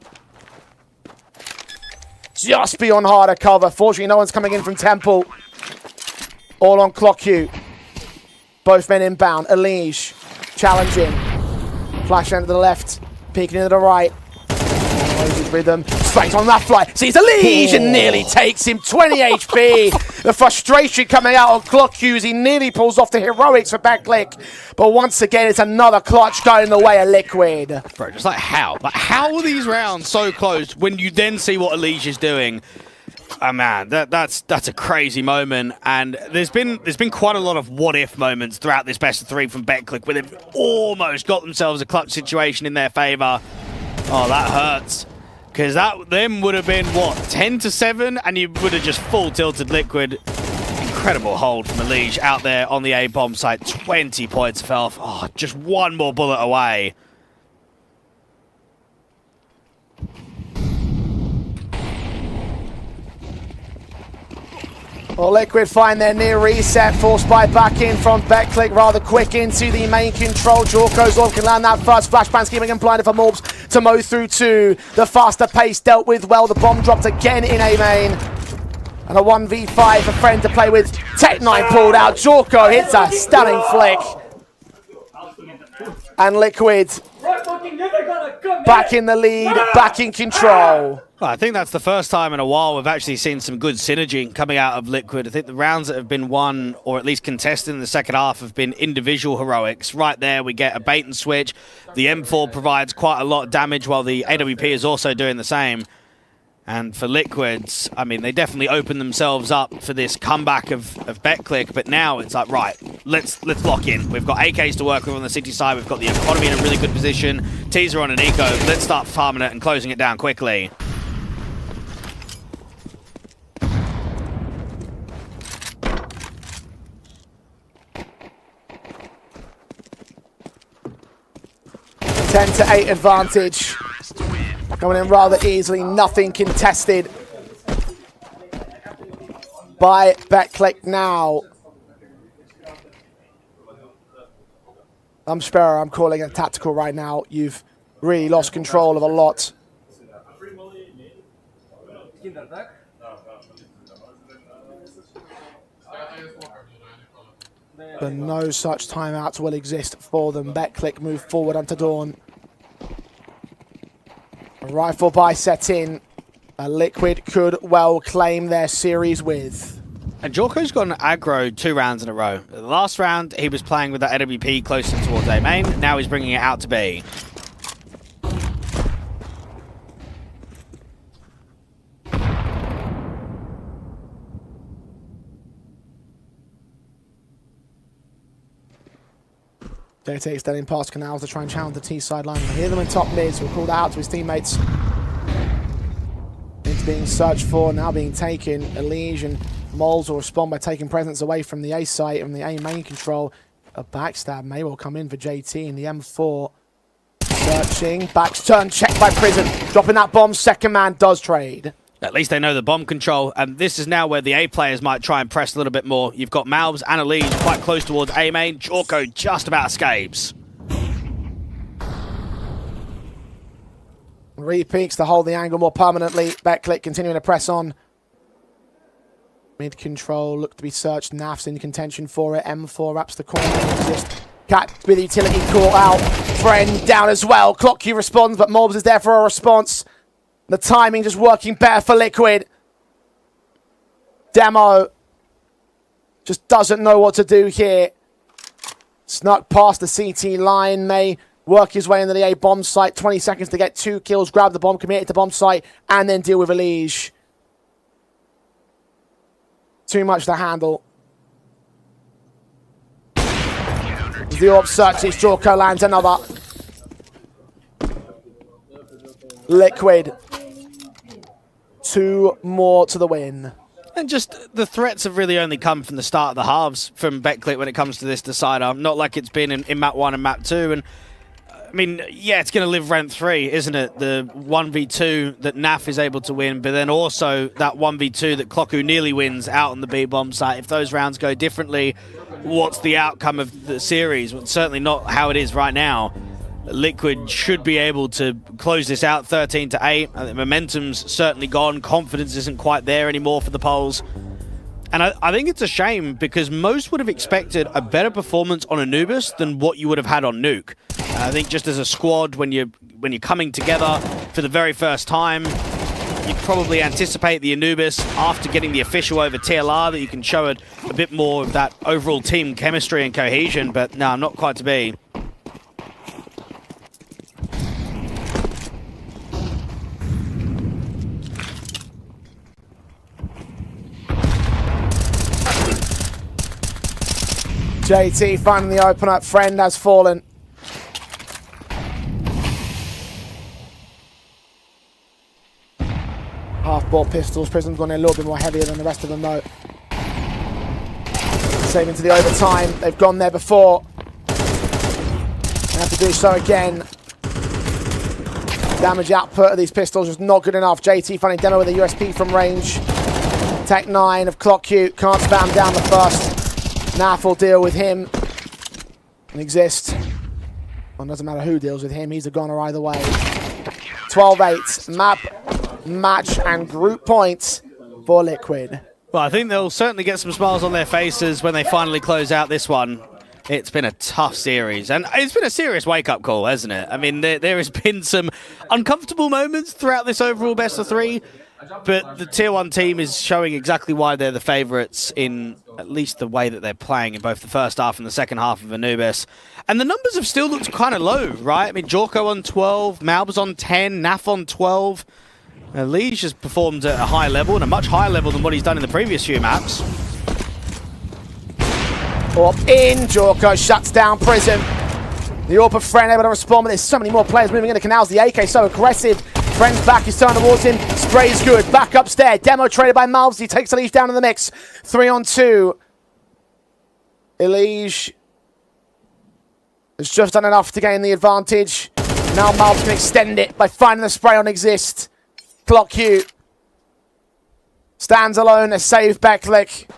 Just beyond harder cover. Fortunately, no one's coming in from Temple. All on ClockQ. Both men inbound. Elige challenging. Flash end to the left. Peeking into the right. Rhythm. Straight on that fly. Sees Elige and nearly takes him. 20 HP. The frustration coming out on ClockQ as he nearly pulls off the heroics for Betclic. But once again, it's another clutch going the way of Liquid. Bro, just like how? Like how are these rounds so close when you then see what Elige is doing? Oh man, that's a crazy moment, and there's been quite a lot of what-if moments throughout this best of 3 from Betclic where they've almost got themselves a clutch situation in their favour. Oh, that hurts. Because that then would have been, what, 10-7? And you would have just full tilted Liquid. Incredible hold from Elige out there on the A-bomb site. 20 points of health. Oh, just 1 more bullet away. Well, Liquid find their near reset, forced by back in from Betclic, rather quick into the main control. Jorko's off, can land that first flashbang, scheming and blinded for Morbs to mow through 2. The faster pace dealt with well, the bomb dropped again in A main. And a 1v5 for Friend to play with. Tech9 pulled out, Jorko hits a stunning flick. And Liquid back in the lead, back in control. Well, I think that's the first time in a while we've actually seen some good synergy coming out of Liquid. I think the rounds that have been won, or at least contested in the second half, have been individual heroics. Right there, we get a bait and switch. The M4 provides quite a lot of damage, while the AWP is also doing the same. And for Liquids, I mean, they definitely opened themselves up for this comeback of BetClick, but now it's like, right, let's lock in. We've got AKs to work with on the City side, we've got the economy in a really good position, Teaser on an eco, let's start farming it and closing it down quickly. Ten to 8 advantage. Coming in rather easily, nothing contested by BetClick now. I'm Sparrow, I'm calling it tactical right now. You've really lost control of a lot. But no such timeouts will exist for them. BetClick move forward onto Dawn. A rifle buy set in. A Liquid could well claim their series with. And Jorko's got an aggro 2 rounds in a row. The last round, he was playing with that AWP closer towards A main. Now he's bringing it out to B. JT extending past Canals to try and challenge the T sideline. I hear them in top mids, who called out to his teammates. It's being searched for, now being taken. Elige and Moles will respond by taking presence away from the A site and the A main control. A backstab may well come in for JT in the M4. Searching, backs turn, checked by Prison. Dropping that bomb, second man does trade. At least they know the bomb control, and this is now where the A players might try and press a little bit more. You've got Malbs and Elige quite close towards A main. Jorko just about escapes. Repeaks to hold the angle more permanently. BetClick continuing to press on. Mid control, look to be searched. Naf's in contention for it. M4 wraps the corner. Just Cat with utility caught out. Friend down as well. Clock Q responds, but Mobs is there for a response. The timing just working better for Liquid. Demo just doesn't know what to do here. Snuck past the CT line. May work his way into the A bomb site. 20 seconds to get 2 kills. Grab the bomb, commit it to bomb site, and then deal with Elige. Too much to handle. The orb searches. Jorko lands another. Liquid. 2 more to the win. And just the threats have really only come from the start of the halves from BetClick when it comes to this decider. Not like it's been in map 1 and map 2. And I mean, yeah, it's going to live rent 3, isn't it? The 1v2 that Naf is able to win, but then also that 1v2 that Clocku nearly wins out on the B bomb site. If those rounds go differently, what's the outcome of the series? Well, it's certainly not how it is right now. Liquid should be able to close this out 13-8. I think momentum's certainly gone. Confidence isn't quite there anymore for the Poles. And I think it's a shame because most would have expected a better performance on Anubis than what you would have had on Nuke. I think just as a squad, when you're coming together for the very first time, you'd probably anticipate the Anubis after getting the official over TLR that you can show a bit more of that overall team chemistry and cohesion, but no, not quite to be. JT finding the open up. Friend has fallen. Half-ball pistols. Prism's gone in a little bit more heavier than the rest of them, though. Saving to the overtime. They've gone there before. They have to do so again. Damage output of these pistols is not good enough. JT finding Demo with a USP from range. Tech 9 of Clock Q. Can't spam down the first. Naf will deal with him and exist. Well, it doesn't matter who deals with him, he's a goner either way. 12-8, map, match, and group points for Liquid. Well, I think they'll certainly get some smiles on their faces when they finally close out this one. It's been a tough series, and it's been a serious wake-up call, hasn't it? I mean, there has been some uncomfortable moments throughout this overall best of 3, but the Tier 1 team is showing exactly why they're the favourites in at least the way that they're playing in both the first half and the second half of Anubis. And the numbers have still looked kind of low, right? I mean, Jorko on 12, Malbs on 10, Naf on 12. Liege has performed at a high level, and a much higher level than what he's done in the previous few maps. Up in, Jorko shuts down Prism. The AWP friend able to respond, but there's so many more players moving in the canals. The AK so aggressive. Friend's back, he's turned towards him. Spray's good, back upstairs. Demo traded by Malvs, he takes Elige down in the mix. 3-on-2. Elige has just done enough to gain the advantage. Now Malvs can extend it by finding the spray on Exist. Clock Q stands alone to save Beklik.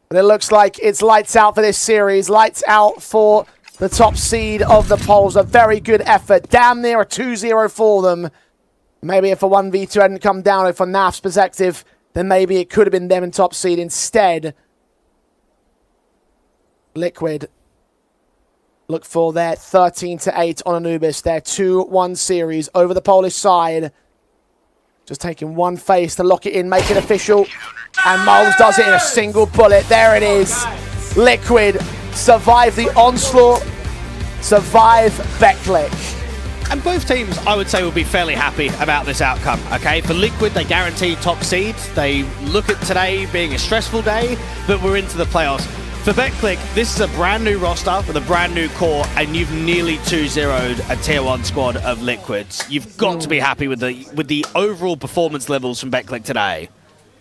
But it looks like it's lights out for this series. Lights out for the top seed of the polls. A very good effort. Damn near a 2-0 for them. Maybe if a 1v2 hadn't come down from NAF's perspective, then maybe it could have been them in top seed. Instead, Liquid look for their 13-8 on Anubis. Their 2-1 series over the Polish side. Just taking one face to lock it in, make it official. And Moles does it in a single bullet. There it is. Liquid survive the onslaught, survive Beklik. And both teams, I would say, will be fairly happy about this outcome, okay? For Liquid, they guarantee top seeds. They look at today being a stressful day, but we're into the playoffs. For Beklik, this is a brand new roster with a brand new core, and you've nearly 2-0'd a tier 1 squad of Liquids. You've got to be happy with the overall performance levels from Beklik today.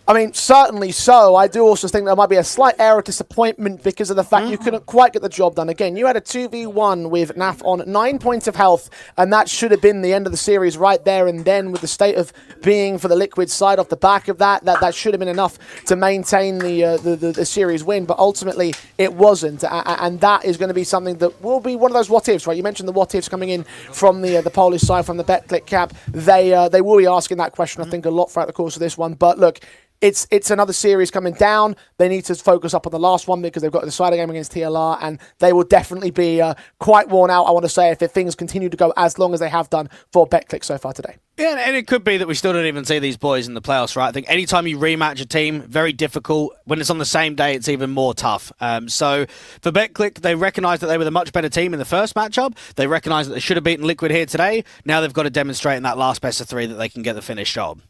I mean, certainly so. I do also think there might be a slight air of disappointment because of the fact you couldn't quite get the job done. Again, you had a 2v1 with NAF on 9 points of health, and that should have been the end of the series right there and then, with the state of being for the Liquid side off the back of that. That should have been enough to maintain the series win, but ultimately it wasn't. And that is going to be something that will be one of those what-ifs, right? You mentioned the what-ifs coming in from the Polish side, from the Beklik camp. They will be asking that question, I think, a lot throughout the course of this one. But look, it's another series coming down. They need to focus up on the last one because they've got the decider game against TLR, and they will definitely be quite worn out, I want to say, if things continue to go as long as they have done for Beklik so far today. Yeah, and it could be that we still don't even see these boys in the playoffs, right? I think anytime you rematch a team, very difficult. When it's on the same day, it's even more tough. So for Beklik, they recognise that they were the much better team in the first matchup. They recognise that they should have beaten Liquid here today. Now they've got to demonstrate in that last best of 3 that they can get the finished job.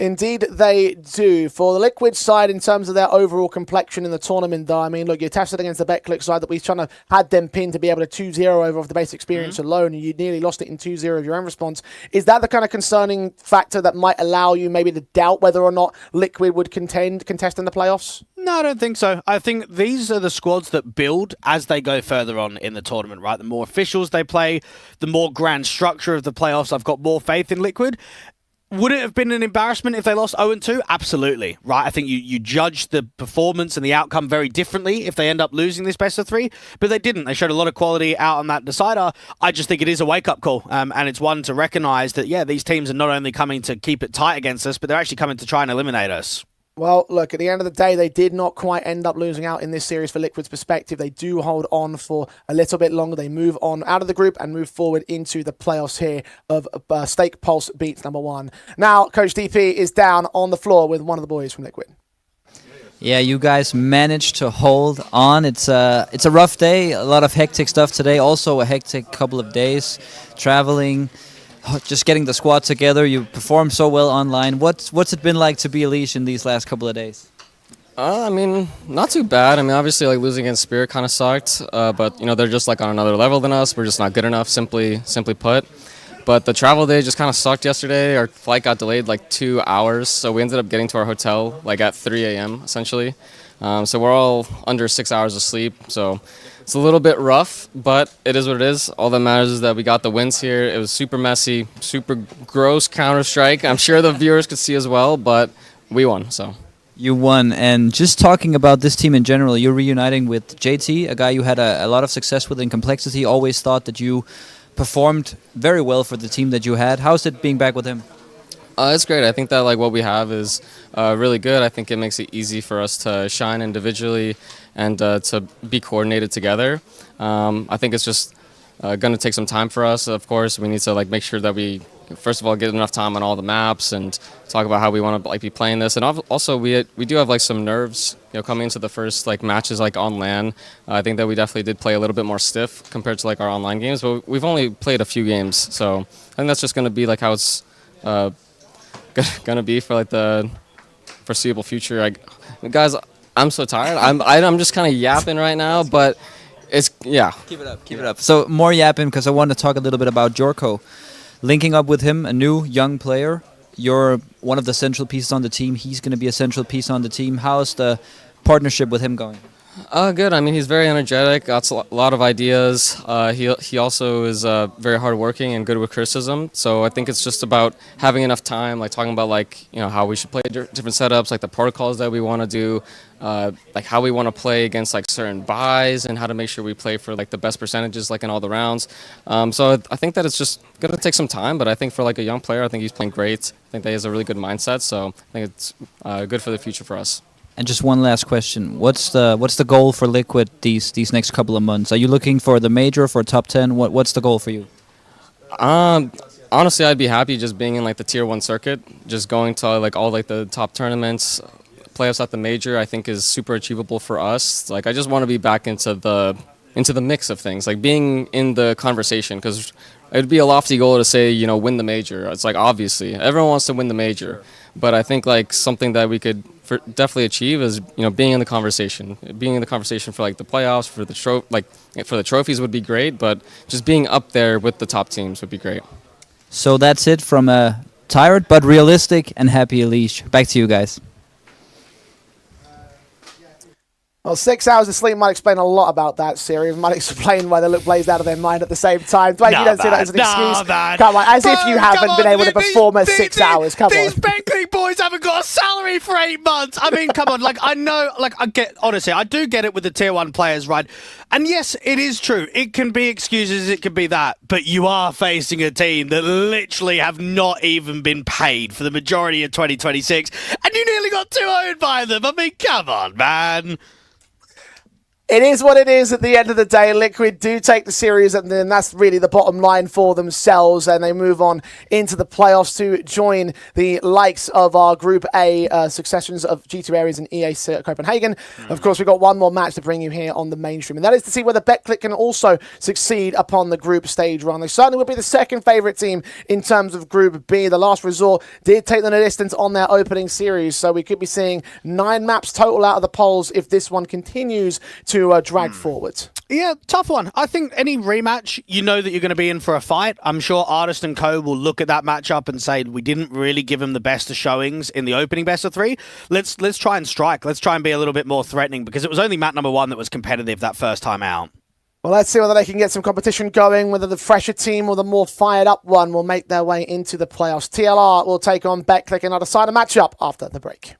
Indeed, they do. For the Liquid side, in terms of their overall complexion in the tournament, though, I mean, look, you're tested against the Beklik side that we kind of had them pinned to be able to 2-0 over off the base experience alone, and you nearly lost it in 2-0 of your own response. Is that the kind of concerning factor that might allow you maybe to doubt whether or not Liquid would contest in the playoffs? No, I don't think so. I think these are the squads that build as they go further on in the tournament, right? The more officials they play, the more grand structure of the playoffs. I've got more faith in Liquid. Would it have been an embarrassment if they lost 0-2? Absolutely, right? I think you judge the performance and the outcome very differently if they end up losing this best of 3, but they didn't. They showed a lot of quality out on that decider. I just think it is a wake-up call, and it's one to recognise that, yeah, these teams are not only coming to keep it tight against us, but they're actually coming to try and eliminate us. Well, look, at the end of the day, they did not quite end up losing out in this series for Liquid's perspective. They do hold on for a little bit longer. They move on out of the group and move forward into the playoffs here of Stake Pulse beats number 1. Now, Coach DP is down on the floor with one of the boys from Liquid. Yeah, you guys managed to hold on. It's a rough day, a lot of hectic stuff today. Also a hectic couple of days, traveling, just getting the squad together. You performed so well online. What's it been like to be Elige in these last couple of days? I mean, not too bad. I mean, obviously, like losing against Spirit kind of sucked, but you know they're just like on another level than us. We're just not good enough, simply put. But the travel day just kind of sucked yesterday. Our flight got delayed like 2 hours, so we ended up getting to our hotel like at 3 a.m. essentially. So we're all under 6 hours of sleep. So it's a little bit rough, but it is what it is. All that matters is that we got the wins here. It was super messy, super gross Counter-Strike. I'm sure the viewers could see as well, but we won, so. You won, and just talking about this team in general, you're reuniting with JT, a guy you had a lot of success with in Complexity. Always thought that you performed very well for the team that you had. How's it being back with him? It's great. I think that like what we have is really good. I think it makes it easy for us to shine individually and to be coordinated together. I think it's just going to take some time for us. Of course, we need to like make sure that we first of all get enough time on all the maps and talk about how we want to like be playing this. And also we do have like some nerves, you know, coming into the first like matches like on LAN. I think that we definitely did play a little bit more stiff compared to like our online games, but we've only played a few games, so I think that's just going to be like how it's going gonna be for like the foreseeable future. Guys, I'm so tired. I'm just kind of yapping right now, but it's yeah. Keep it up. So more yapping because I want to talk a little bit about Jorko. Linking up with him, a new young player. You're one of the central pieces on the team. He's going to be a central piece on the team. How's the partnership with him going? Good. I mean, he's very energetic. Got a lot of ideas. He also is very hardworking and good with criticism. So I think it's just about having enough time, like talking about how we should play different setups, like the protocols that we want to do, like how we want to play against like certain buys and how to make sure we play for like the best percentages like in all the rounds. So I think that it's just gonna take some time, but I think for like a young player, I think he's playing great. I think that he has a really good mindset. So I think it's good for the future for us. And just one last question: What's the goal for Liquid these next couple of months? Are you looking for the major, for top 10? What's the goal for you? Honestly, I'd be happy just being in like the tier 1 circuit, just going to like all like the top tournaments, playoffs at the major. I think is super achievable for us. Like I just want to be back into the mix of things, like being in the conversation, because it'd be a lofty goal to say win the major. It's like obviously everyone wants to win the major, but I think like something that we could definitely achieve is being in the conversation. Being in the conversation for like the playoffs, for the for the trophies would be great, but just being up there with the top teams would be great. So that's it from a tired but realistic and happy Elish. Back to you guys. Well, 6 hours of sleep might explain a lot about that series. Might explain why they look blazed out of their mind at the same time. Dwayne, you don't see that as an excuse. Come on, as if you haven't been able to perform at 6 hours. Come on. These Bentley boys haven't got a salary for 8 months. I mean, come on. Like, I know, like, honestly, I do get it with the tier 1 players, right? And yes, it is true. It can be excuses, it can be that. But you are facing a team that literally have not even been paid for the majority of 2026. And you nearly got 2-0'd by them. I mean, come on, man. It is what it is at the end of the day. Liquid do take the series, and then that's really the bottom line for themselves, and they move on into the playoffs to join the likes of our Group A successions of G2 Ares and EA Copenhagen. Of course, we've got one more match to bring you here on the mainstream, and that is to see whether BetClick can also succeed upon the group stage run. They certainly would be the second favourite team in terms of Group B. The Last Resort did take them a distance on their opening series, so we could be seeing 9 maps total out of the polls if this one continues to drag forward. Yeah, tough one. I think any rematch, you know that you're going to be in for a fight. I'm sure Artist and Co will look at that matchup and say, we didn't really give him the best of showings in the opening best of 3. Let's try and strike. Let's try and be a little bit more threatening, because it was only map number 1 that was competitive that first time out. Well, let's see whether they can get some competition going, whether the fresher team or the more fired up one will make their way into the playoffs. TLR will take on BetClick and decide a matchup after the break.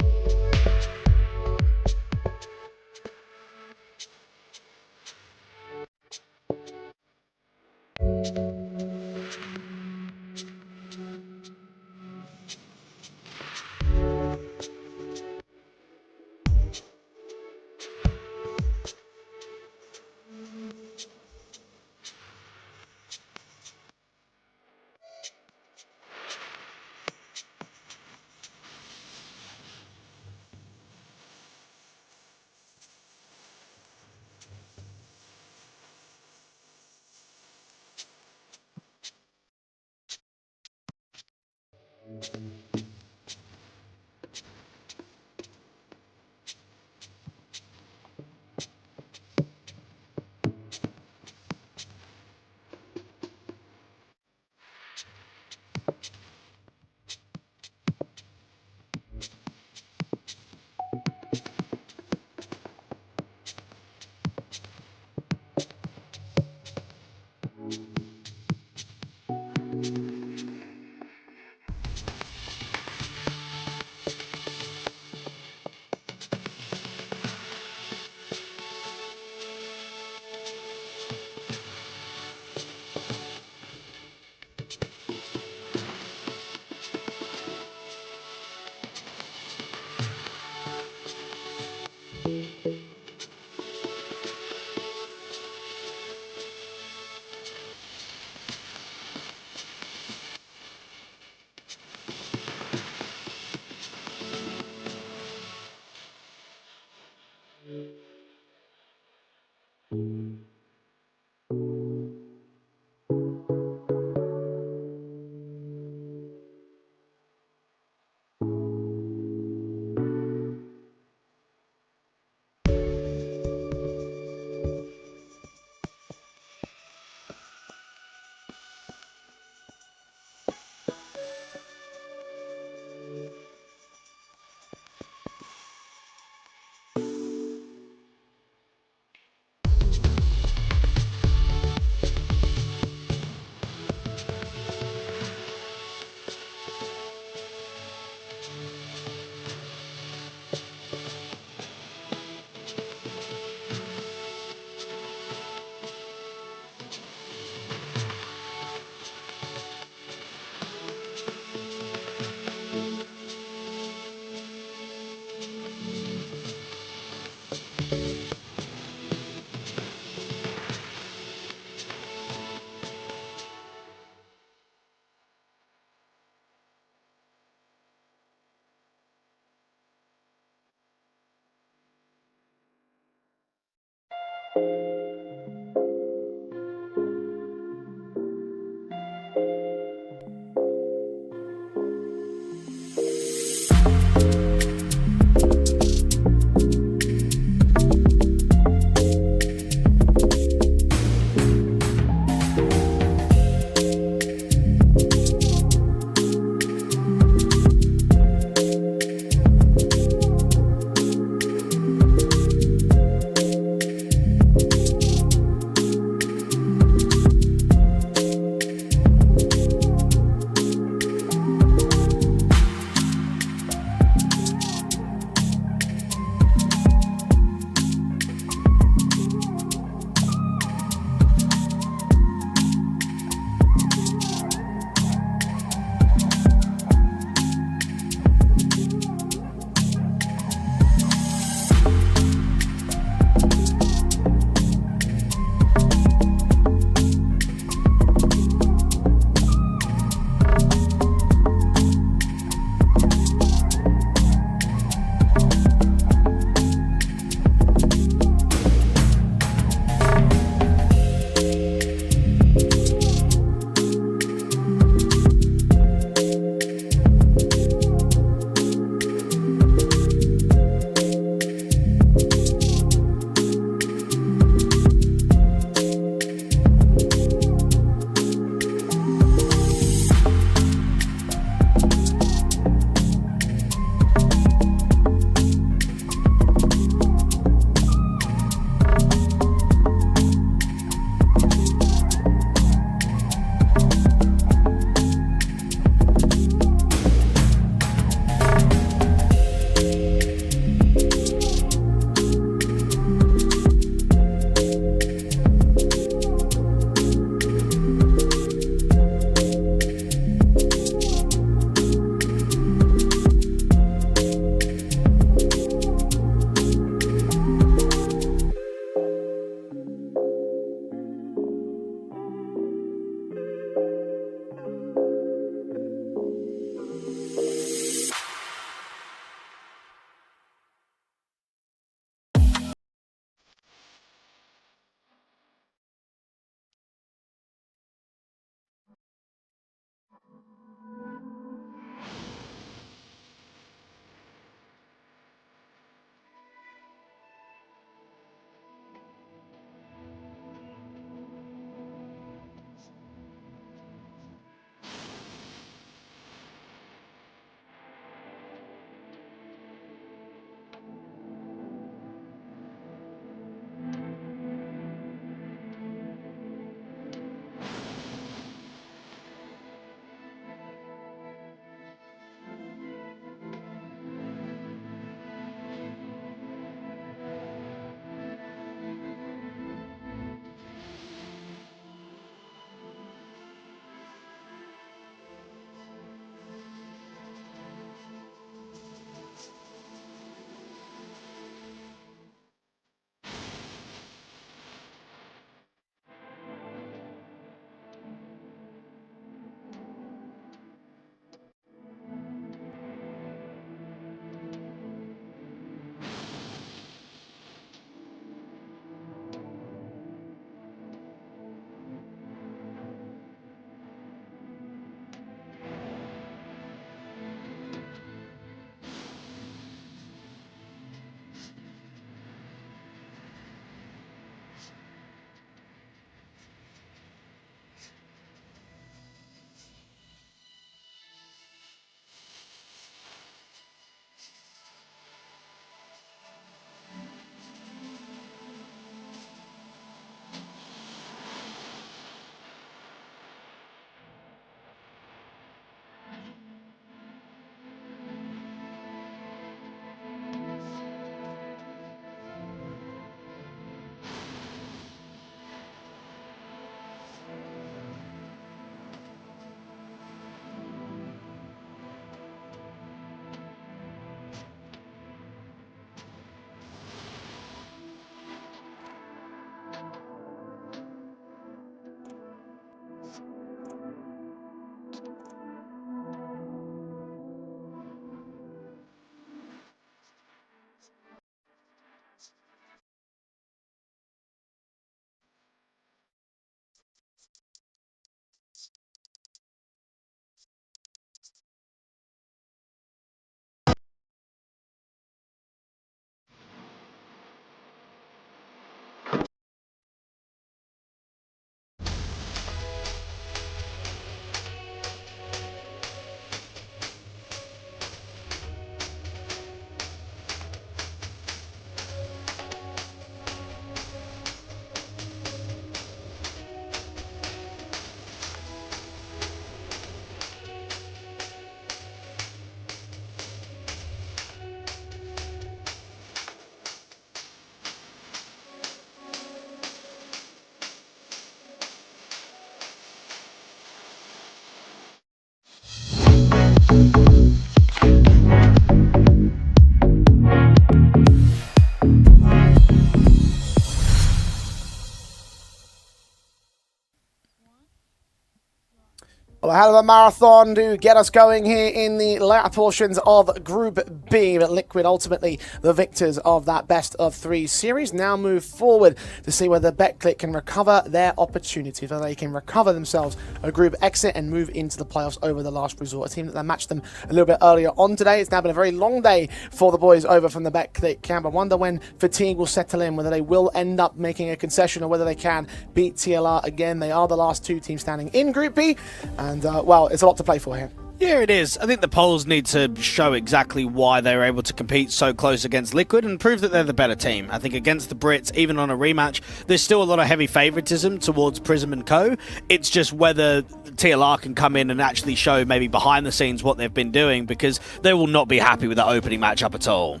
Well, a hell of a marathon to get us going here in the latter portions of Group B. But Liquid, ultimately the victors of that best-of-3 series, now move forward to see whether Betclic can recover their opportunity, whether they can recover themselves a group exit and move into the playoffs over the last resort. A team that matched them a little bit earlier on today. It's now been a very long day for the boys over from the Betclic camp. I wonder when fatigue will settle in, whether they will end up making a concession or whether they can beat TLR again. They are the last two teams standing in Group B. And, well, it's a lot to play for here. Yeah, it is. I think the polls need to show exactly why they were able to compete so close against Liquid and prove that they're the better team. I think against the Brits, even on a rematch, there's still a lot of heavy favoritism towards Prism and Co. It's just whether TLR can come in and actually show maybe behind the scenes what they've been doing, because they will not be happy with that opening matchup at all.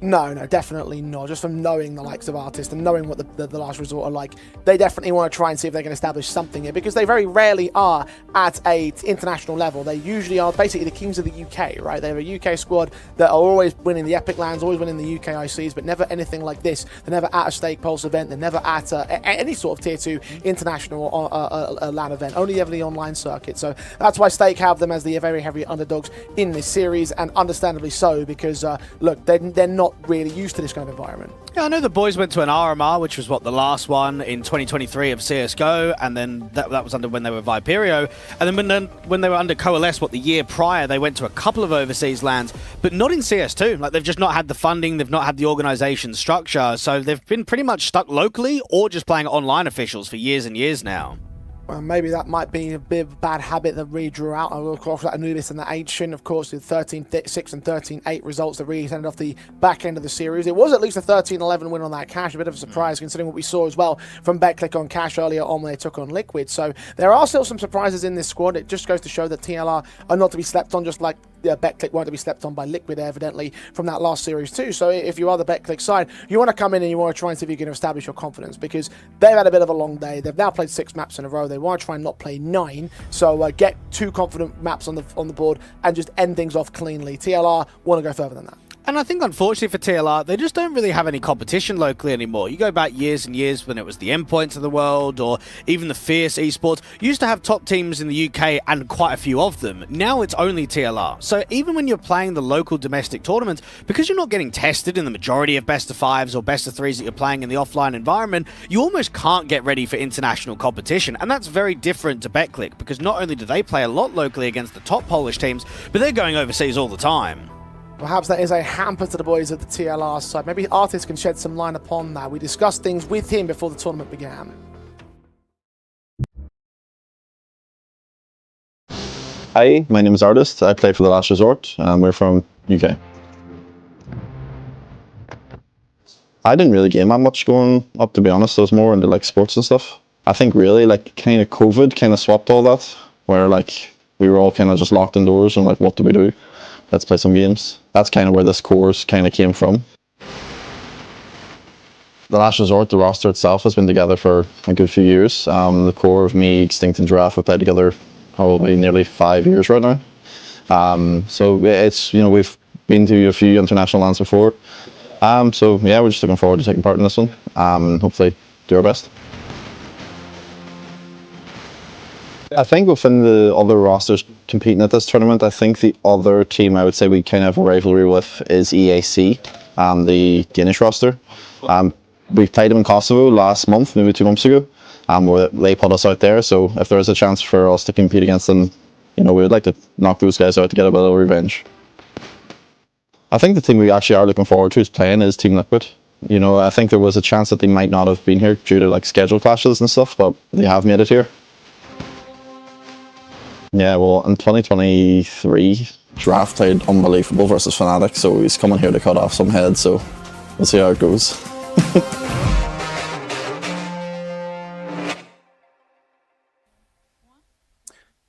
No, definitely not. Just from knowing the likes of Artist and knowing what the last resort are like, they definitely want to try and see if they can establish something here, because they very rarely are at a international level. They usually are basically the kings of the UK, right? They have a UK squad that are always winning the Epic Lands, always winning the UK ICs, but never anything like this. They're never at a Stake Pulse event. They're never at any sort of Tier 2 international LAN event, only ever the online circuit. So that's why Stake have them as the very heavy underdogs in this series, and understandably so, because, look, they're not really used to this kind of environment. Yeah, I know the boys went to an RMR, which was the last one in 2023 of CSGO, and then that was under when they were Viperio, and then when they were under Coalesce, the year prior, they went to a couple of overseas lands, but not in CS2. Like, they've just not had the funding, they've not had the organization structure, so they've been pretty much stuck locally or just playing online officials for years and years now. Well, maybe that might be a bit of a bad habit that really drew out. Of course, Anubis and the Ancient, of course, the 13-6 and 13-8 results that really ended off the back end of the series. It was at least a 13-11 win on that Cash, a bit of a surprise considering what we saw as well from Betclic on Cash earlier on when they took on Liquid. So there are still some surprises in this squad. It just goes to show that TLR are not to be slept on, just like Betclic weren't to be slept on by Liquid, evidently, from that last series too. So if you are the Betclic side, you want to come in and you want to try and see if you can establish your confidence, because they've had a bit of a long day. They've now played 6 maps in a row. They want to try and not play 9. So get 2 confident maps on the board and just end things off cleanly. TLR want to go further than that. And I think, unfortunately for TLR, they just don't really have any competition locally anymore. You go back years and years when it was the Endpoints of the world or even the Fierce esports. You used to have top teams in the UK and quite a few of them. Now it's only TLR. So even when you're playing the local domestic tournaments, because you're not getting tested in the majority of best of 5s or best of 3s that you're playing in the offline environment, you almost can't get ready for international competition. And that's very different to Betclic, because not only do they play a lot locally against the top Polish teams, but they're going overseas all the time. Perhaps that is a hamper to the boys of the TLR side. Maybe Artist can shed some light upon that. We discussed things with him before the tournament began. Hi, my name is Artist. I play for the Last Resort, and we're from UK. I didn't really game that much going up, to be honest. I was more into like sports and stuff. I think really like kind of COVID kind of swapped all that, where like we were all kind of just locked indoors and like, what do we do? Let's play some games. That's kind of where this course kind of came from. The Last Resort, the roster itself, has been together for a good few years. The core of me, Extinct and Giraffe have played together probably nearly 5 years right now. So it's, we've been to a few international lands before. So yeah, we're just looking forward to taking part in this one, and hopefully do our best. I think within the other rosters competing at this tournament, I think the other team I would say we kind of have a rivalry with is EAC, the Danish roster. We played them in Kosovo last month, maybe 2 months ago, where they put us out there. So if there is a chance for us to compete against them, we would like to knock those guys out to get a bit of revenge. I think the team we actually are looking forward to is playing is Team Liquid. I think there was a chance that they might not have been here due to like schedule clashes and stuff, but they have made it here. Yeah, well, in 2023, Giraffe played unbelievable versus Fnatic, so he's coming here to cut off some heads, so we'll see how it goes.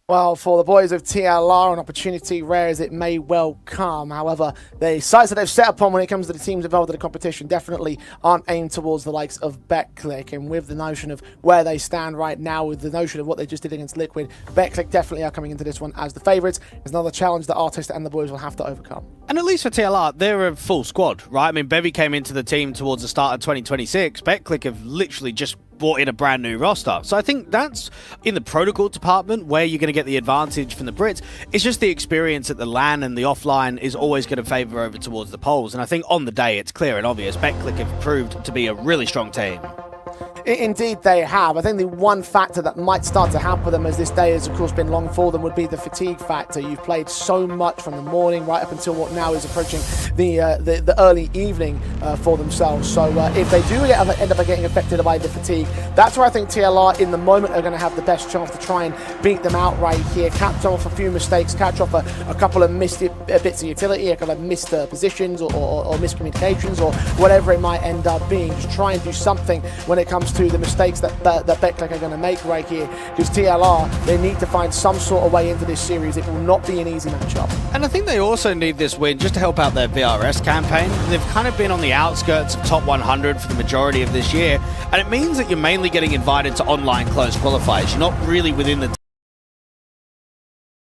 Well, for the boys of TLR, an opportunity rare as it may well come. However, the sights that they've set upon when it comes to the teams involved in the competition definitely aren't aimed towards the likes of Betclic. And with the notion of where they stand right now, with the notion of what they just did against Liquid, Betclic definitely are coming into this one as the favourites. There's another challenge that Artist and the boys will have to overcome. And at least for TLR, they're a full squad, right? I mean, Bevy came into the team towards the start of 2026. Betclic have literally just brought in a brand new roster. So I think that's in the protocol department where you're going to get the advantage from the Brits. It's just the experience at the LAN and the offline is always going to favor over towards the Poles. And I think on the day, it's clear and obvious. Betclic have proved to be a really strong team. Indeed they have. I think the one factor that might start to hamper them as this day has of course been long for them would be the fatigue factor. You've played so much from the morning right up until what now is approaching the early evening for themselves. So if they do end up getting affected by the fatigue, that's where I think TLR in the moment are going to have the best chance to try and beat them out right here. Catch off a few mistakes, catch off a couple of missed bits of utility, a couple of missed positions or miscommunications or whatever it might end up being. Just try and do something when it comes to the mistakes that Betclic are going to make right here, because TLR, they need to find some sort of way into this series. It will not be an easy matchup. And I think they also need this win just to help out their VRS campaign. They've kind of been on the outskirts of top 100 for the majority of this year, and it means that you're mainly getting invited to online closed qualifiers. You're not really within the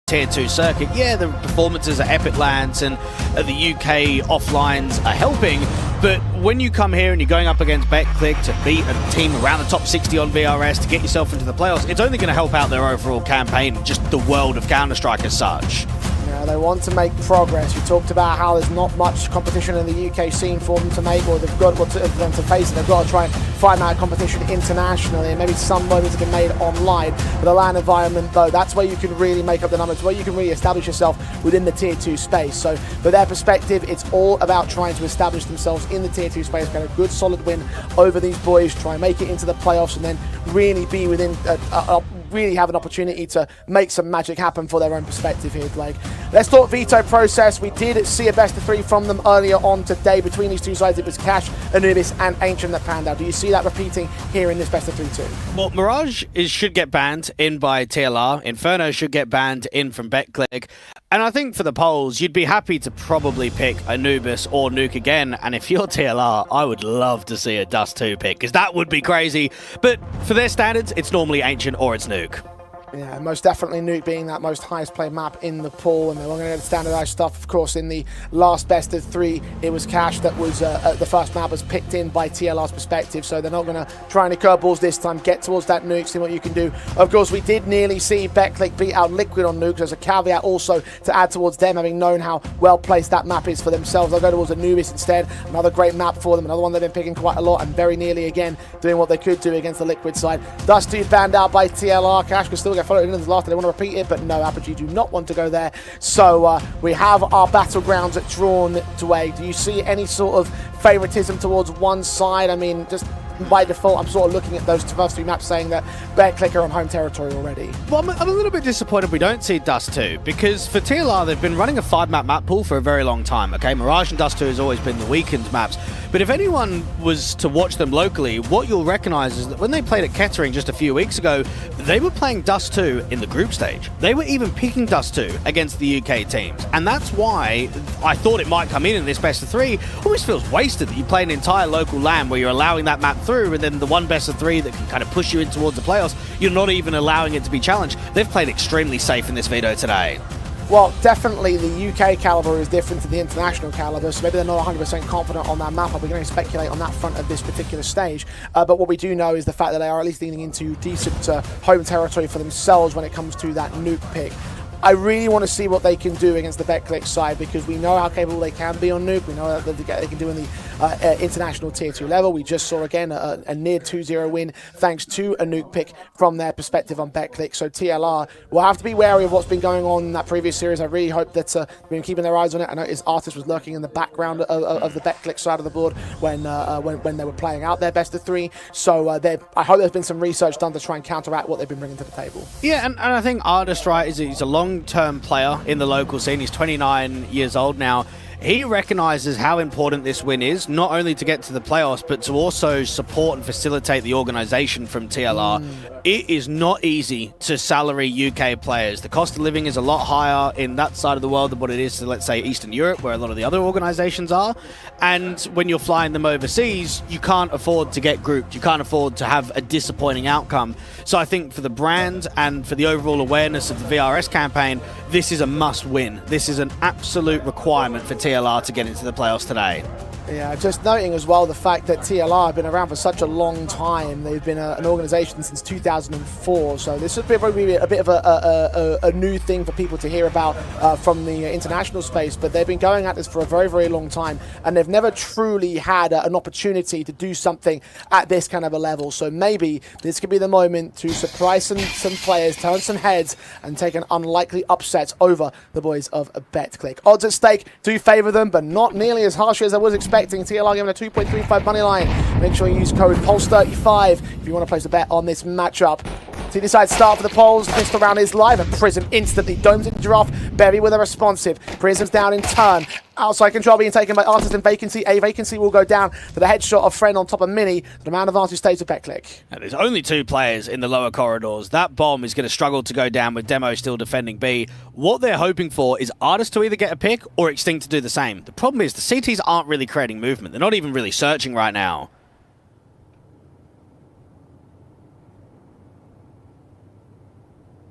Tier 2 circuit. Yeah, the performances at Epic Lands and the UK offlines are helping, but when you come here and you're going up against Betclic to beat a team around the top 60 on VRS to get yourself into the playoffs, it's only going to help out their overall campaign, just the world of Counter-Strike as such. Yeah, they want to make progress. You talked about how there's not much competition in the UK scene for them to make, or they've got them to face it. They've got to try and find that competition internationally, and maybe some moments have been made online. But the LAN environment, though, that's where you can really make up the numbers, where you can really establish yourself within the Tier 2 space. So, from their perspective, it's all about trying to establish themselves in the Tier 2 space, get a good, solid win over these boys, try and make it into the playoffs, and then really be within really have an opportunity to make some magic happen for their own perspective here, Blake. Let's talk veto process. We did see a best of 3 from them earlier on today. Between these two sides, it was Cash, Anubis, and Ancient that panned out. Do you see that repeating here in this best of 3 too? Well, Mirage should get banned in by TLR. Inferno should get banned in from Betclic. And I think for the polls, you'd be happy to probably pick Anubis or Nuke again. And if you're TLR, I would love to see a Dust 2 pick, because that would be crazy. But for their standards, it's normally Ancient or it's Nuke. Yeah, most definitely Nuke being that most highest played map in the pool, and they're going to get standardized stuff. Of course, in the last best of 3, it was Cash that was the first map was picked in by TLR's perspective, so they're not going to try any curveballs this time. Get towards that Nuke, see what you can do. Of course, we did nearly see Betclic beat out Liquid on Nuke. There's a caveat also to add towards them, having known how well placed that map is for themselves. They'll go towards Anubis instead. Another great map for them, another one they've been picking quite a lot, and very nearly again doing what they could do against the Liquid side. Dust 2 banned out by TLR. Cash could still get followed in the last. They want to repeat it, but no, Apogee do not want to go there. So we have our battlegrounds drawn away. Do you see any sort of favoritism towards one side? I mean, just by default, I'm sort of looking at those first 3 maps saying that Betclic are on home territory already. Well, I'm a little bit disappointed we don't see Dust 2, because for TLR, they've been running a 5-map map pool for a very long time, okay? Mirage and Dust 2 has always been the weakened maps. But if anyone was to watch them locally, what you'll recognize is that when they played at Kettering just a few weeks ago, they were playing Dust 2 in the group stage. They were even picking Dust 2 against the UK teams. And that's why I thought it might come in this best of 3. Always feels wasted that you play an entire local LAN where you're allowing that map through, and then the one best of 3 that can kind of push you in towards the playoffs, you're not even allowing it to be challenged. They've played extremely safe in this veto today. Well, definitely the UK caliber is different to the international caliber, so maybe they're not 100% confident on that map. We're going to speculate on that front at this particular stage. But what we do know is the fact that they are at least leaning into decent home territory for themselves when it comes to that Nuke pick. I really want to see what they can do against the Betclic side, because we know how capable they can be on Nuke. We know that they can do in the international Tier 2 level. We just saw again a near 2-0 win thanks to a Nuke pick from their perspective on Betclic. So TLR will have to be wary of what's been going on in that previous series. I really hope that they've been keeping their eyes on it. I noticed Artist was lurking in the background of the Betclic side of the board when they were playing out their best of 3. So I hope there's been some research done to try and counteract what they've been bringing to the table. Yeah, and I think Artist, right, he's a long-term player in the local scene. He's 29 years old now. He recognises how important this win is, not only to get to the playoffs, but to also support and facilitate the organisation from TLR. It is not easy to salary UK players. The cost of living is a lot higher in that side of the world than what it is to, let's say, Eastern Europe, where a lot of the other organisations are. And when you're flying them overseas, you can't afford to get grouped. You can't afford to have a disappointing outcome. So I think for the brand and for the overall awareness of the VRS campaign, this is a must win. This is an absolute requirement for TLR to get into the playoffs today. Yeah, just noting as well the fact that TLR have been around for such a long time. They've been an organization since 2004, so this would probably a bit of a new thing for people to hear about from the international space, but they've been going at this for a very, very long time, and they've never truly had an opportunity to do something at this kind of a level. So maybe this could be the moment to surprise some players, turn some heads, and take an unlikely upset over the boys of BetClick. Odds at stake do favor them, but not nearly as harsh as I was expecting. TLR given a 2.35 money line. Make sure you use code PULSE35 if you want to place a bet on this matchup. TD side start for the polls. Pistol round is live, and Prism instantly domes into Giraffe. Berry with a responsive. Prism's down in turn. Outside control being taken by Artist and Vacancy. A Vacancy will go down to the headshot of Friend on top of Mini. The man advantage stays with BetClick. And there's only 2 players in the lower corridors. That bomb is going to struggle to go down with Demo still defending B. What they're hoping for is Artist to either get a pick or Extinct to do the same. The problem is the CTs aren't really creating movement. They're not even really searching right now.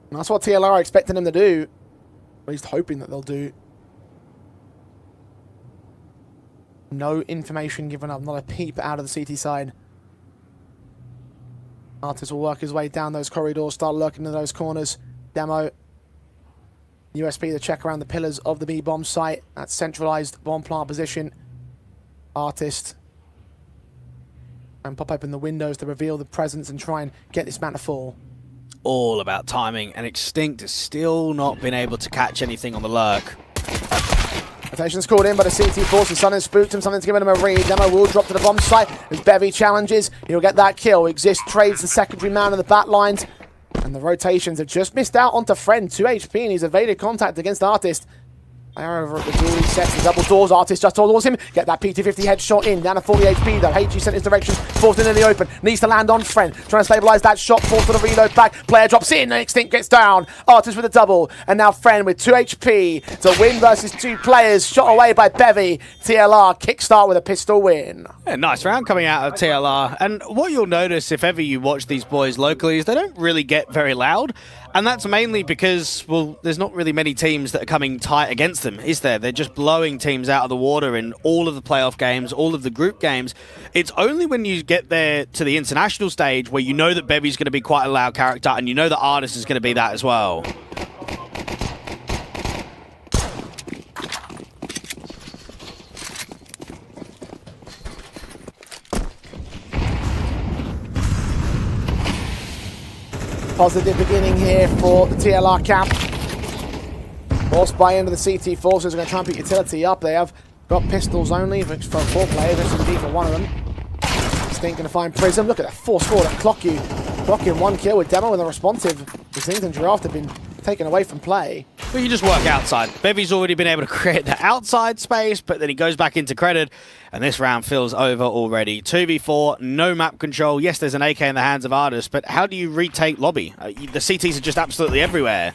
And that's what TLR are expecting them to do. At least hoping that they'll do. No information given up. Not a peep out of the CT side. Artist will work his way down those corridors, start lurking in those corners. Demo. USP to check around the pillars of the B-bomb site. That centralized bomb plant position. Artist. And pop open the windows to reveal the presence and try and get this man to fall. All about timing, and Extinct has still not been able to catch anything on the lurk. Rotation's called in by the CT forces. Something's spooked him, something's given him a read. Demo will drop to the bomb site as Bevy challenges. He'll get that kill. Exist trades the secondary man in the back lines. And the rotations have just missed out onto Friend. 2 HP, and he's evaded contact against Artist. They're over at the door, he sets the double doors. Artist just towards him. Get that PT50 headshot in. Down to 40 HP though. HG sent his direction. Forced in the open. Needs to land on Friend. Trying to stabilize that shot. Forced to the reload back. Player drops in. And Extinct gets down. Artist with a double. And now Friend with 2 HP to win versus 2 players. Shot away by Bevy. TLR kickstart with a pistol win. Yeah, nice round coming out of TLR. And what you'll notice if ever you watch these boys locally is they don't really get very loud. And that's mainly because, well, there's not really many teams that are coming tight against them, is there? They're just blowing teams out of the water in all of the playoff games, all of the group games. It's only when you get there to the international stage where you know that Bevy's going to be quite a loud character and you know that Artist is going to be that as well. Positive beginning here for the TLR camp. Forced by into the CT forces are going to try and put utility up. They have got pistols only for 4 players, SMG for 1 of them. Extinct going to find Prism. Look at that force forward at Clock You. Clock in 1 kill with Demo with a responsive. Extinct and Giraffe have been taken away from play. Well, you just work outside. Bevy's already been able to create the outside space, but then he goes back into credit, and this round feels over already. 2v4, no map control. Yes, there's an AK in the hands of Artist, but how do you retake lobby? The CTs are just absolutely everywhere.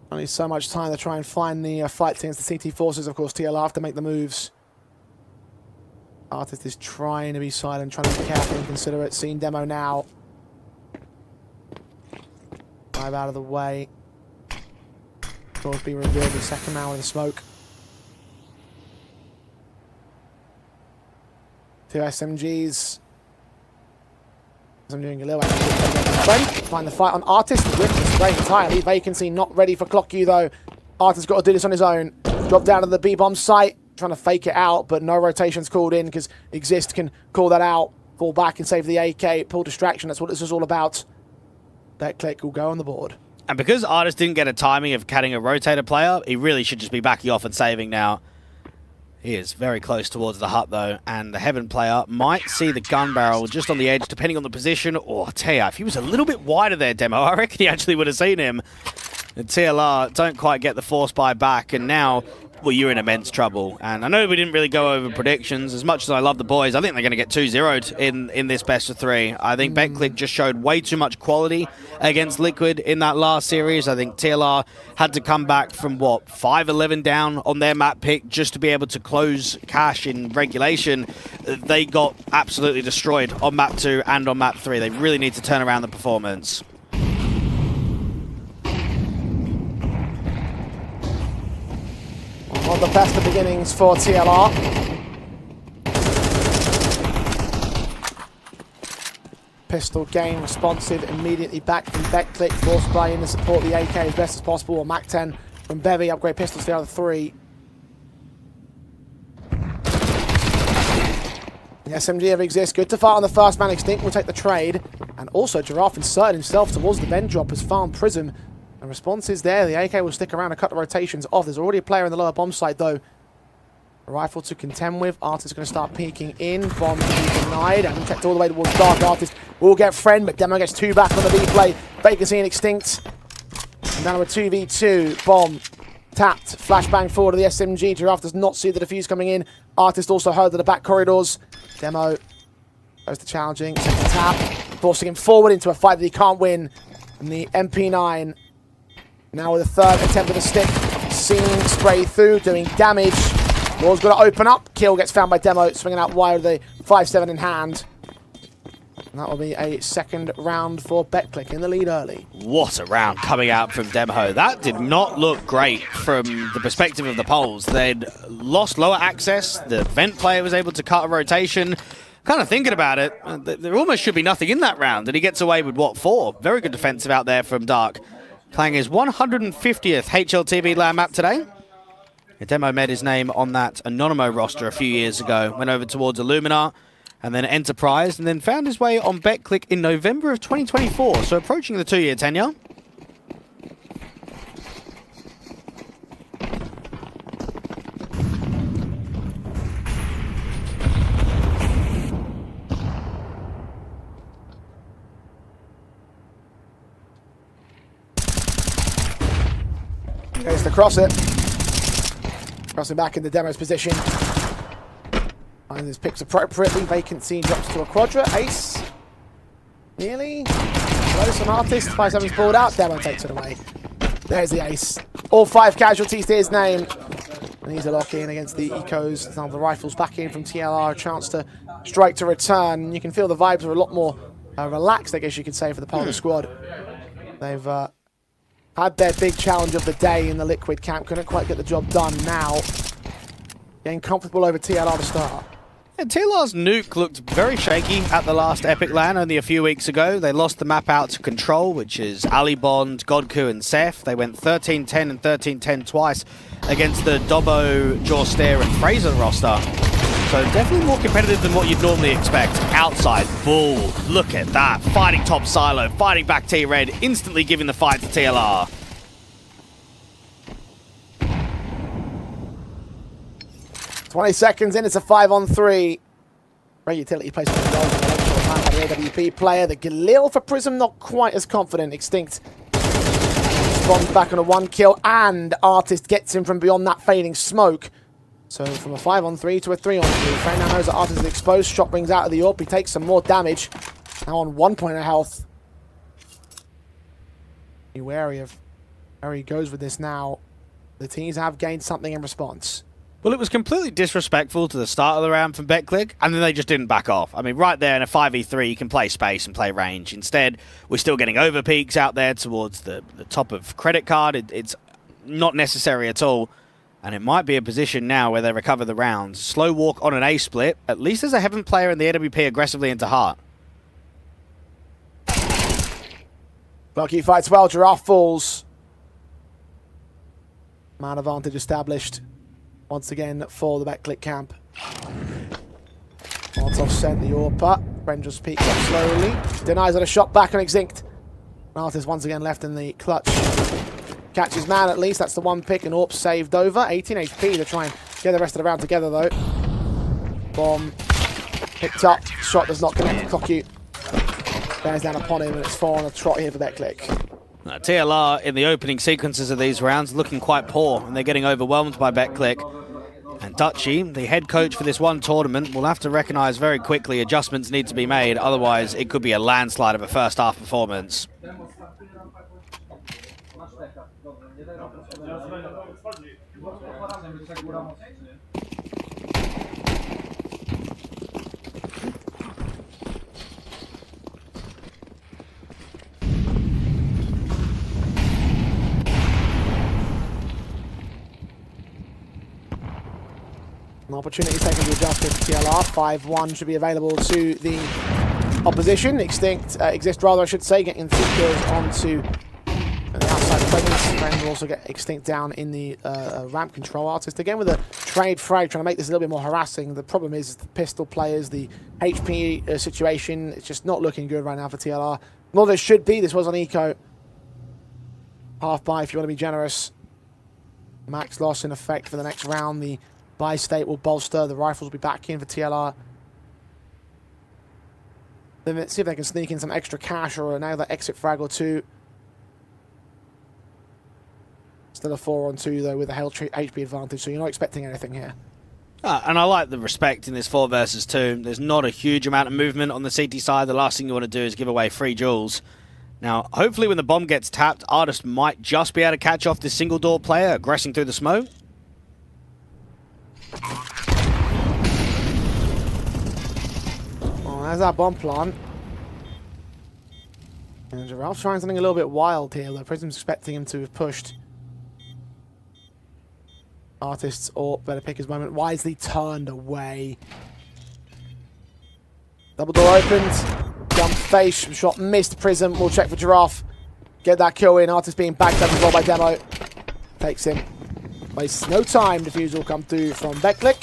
Only so much time to try and find the fight against the CT forces. Of course, TLR have to make the moves. Artist is trying to be silent, trying to be careful and considerate. Seen Demo now. Dive out of the way. Will be revealed the second man with the smoke. 2 SMGs. I'm doing a little find the fight on Artist. Ripped the straight entirely. Vacancy not ready for Clock You though. Artist's got to do this on his own. Drop down to the B-bomb site. Trying to fake it out, but no rotations called in because Exist can call that out. Fall back and save the AK. Pull distraction. That's what this is all about. That click will go on the board. And because Artist didn't get a timing of catting a rotator player, he really should just be backing off and saving now. He is very close towards the hut, though, and the Heaven player might see the gun barrel just on the edge, depending on the position. Oh, I tell you, if he was a little bit wider there, Demo, I reckon he actually would have seen him. And TLR don't quite get the force buy back, and now well, you're in immense trouble. And I know we didn't really go over predictions. As much as I love the boys, I think they're going to get 2-0'd in this best of 3. I think BetClick just showed way too much quality against Liquid in that last series. I think TLR had to come back from, what, 5-11 down on their map pick just to be able to close cash in regulation. They got absolutely destroyed on map 2 and on map 3. They really need to turn around the performance. One of the best of beginnings for TLR. Pistol game responsive immediately back from BetClick. Force play in to support the AK as best as possible. Or Mac 10 from Bevy. Upgrade pistols to the other 3. The SMG ever exists. Good to fight on the first man. Extinct will take the trade. And also Giraffe inserted himself towards the vent drop as farm Prism. And response is there. The AK will stick around and cut the rotations off. There's already a player in the lower bomb site though. A rifle to contend with. Artist going to start peeking in. Bomb to be denied. And checked all the way towards Dark. Artist will get friend, but Demo gets 2 back on the B play. Vacancy and Extinct. And now a 2v2. Bomb tapped. Flashbang forward to the SMG. Giraffe does not see the defuse coming in. Artist also heard to the back corridors. Demo goes to challenging. Takes the tap. Forcing him forward into a fight that he can't win. And the MP9 now with a third attempt at a stick. Seeing spray through, doing damage. Door's got to open up. Kill gets found by Demo, swinging out wide with a 5-7 in hand. And that will be a second round for BetClick in the lead early. What a round coming out from Demo. That did not look great from the perspective of the polls. They'd lost lower access. The vent player was able to cut a rotation. Kind of thinking about it, there almost should be nothing in that round. And he gets away with, what, 4? Very good defensive out there from Dark. Playing his 150th HLTV LAN map today. Demo made his name on that Anonymo roster a few years ago. Went over towards Illumina and then Enterprise and then found his way on BetClick in November of 2024. So approaching the 2-year tenure. Goes to cross it. Crossing back into Demo's position. Finds his picks appropriately. Vacancy drops to a quadra. Ace. Nearly. Close on Artist. 5-7's pulled out. Demo takes it away. There's the ace. All 5 casualties to his name. And he's a lock in against the Ecos. Now the rifles back in from TLR. A chance to strike to return. You can feel the vibes are a lot more relaxed, I guess you could say, for the Polar squad. They've had their big challenge of the day in the Liquid camp. Couldn't quite get the job done. Now, getting comfortable over TLR to start. Yeah, TLR's nuke looked very shaky at the last Epic LAN only a few weeks ago. They lost the map out to Control, which is Ali Bond, Godku, and Seth. They went 13-10 and 13-10 twice against the Dobbo, Jawstare, and Fraser roster. So definitely more competitive than what you'd normally expect. Outside, Bull, look at that. Fighting top silo, fighting back T-Red, instantly giving the fight to TLR. "20 seconds in, it's a 5-on-3. Great utility placement of goals in the short time by the AWP player. The Galil for Prism, not quite as confident. Extinct responds back on a 1 kill, and Artist gets him from beyond that fading smoke. So from a 5-on-3 to a 3-on-3. Frank now knows that Artist is exposed. Shot brings out of the AWP. He takes some more damage. Now on 1 point of health. Be wary of where he goes with this now. The teams have gained something in response. Well, it was completely disrespectful to the start of the round from BetClick, and then they just didn't back off. I mean, right there in a 5v3, you can play space and play range. Instead, we're still getting over peaks out there towards the top of credit card. It's not necessary at all. And it might be a position now where they recover the rounds. Slow walk on an A split. At least there's a Heaven player in the AWP aggressively into Heart. Lucky fights well. Giraffe falls. Man advantage established once again for the BetClick camp. Molotov sent the AWP. Brendra's peeks up slowly. Denies it a shot back on Extinct. Artist once again left in the clutch. Catches man at least. That's the 1 pick, and AWP saved over. 18 HP to try and get the rest of the round together though. Bomb picked up. Shot does not connect. Clock you. Bears down upon him, and it's 4 on a trot here for BetClick. TLR in the opening sequences of these rounds looking quite poor, and they're getting overwhelmed by BetClick. And Dutchy, the head coach for this one tournament, will have to recognise very quickly adjustments need to be made, otherwise it could be a landslide of a first half performance. An opportunity taken to adjust it for TLR. 5-1 should be available to the opposition. Exist rather, I should say, getting 3 kills onto the outside presence. And will also get Extinct down in the ramp control. Artist again with a trade frag, trying to make this a little bit more harassing. The problem is the pistol players, the HP situation, it's just not looking good right now for TLR. Not that it should be. This was on eco. Half buy if you want to be generous. Max loss in effect for the next round. The buy state will bolster. The rifles will be back in for TLR. Then let's see if they can sneak in some extra cash or another exit frag or two. Still a 4-on-2 though with a HP advantage, so you're not expecting anything here. And I like the respect in this 4 versus 2. There's not a huge amount of movement on the CT side. The last thing you want to do is give away 3 jewels. Now, hopefully when the bomb gets tapped, Artist might just be able to catch off this single door player aggressing through the smoke. Oh, there's that bomb plant. And Giraffe's trying something a little bit wild here, though. Prism's expecting him to have pushed. Artists, or better pick his moment, wisely turned away. Double door opened. Jump face, shot missed. Prism will check for Giraffe. Get that kill in. Artist being backed up as well by Demo. Takes him. Wastes no time. Defuse will come through from BetClick.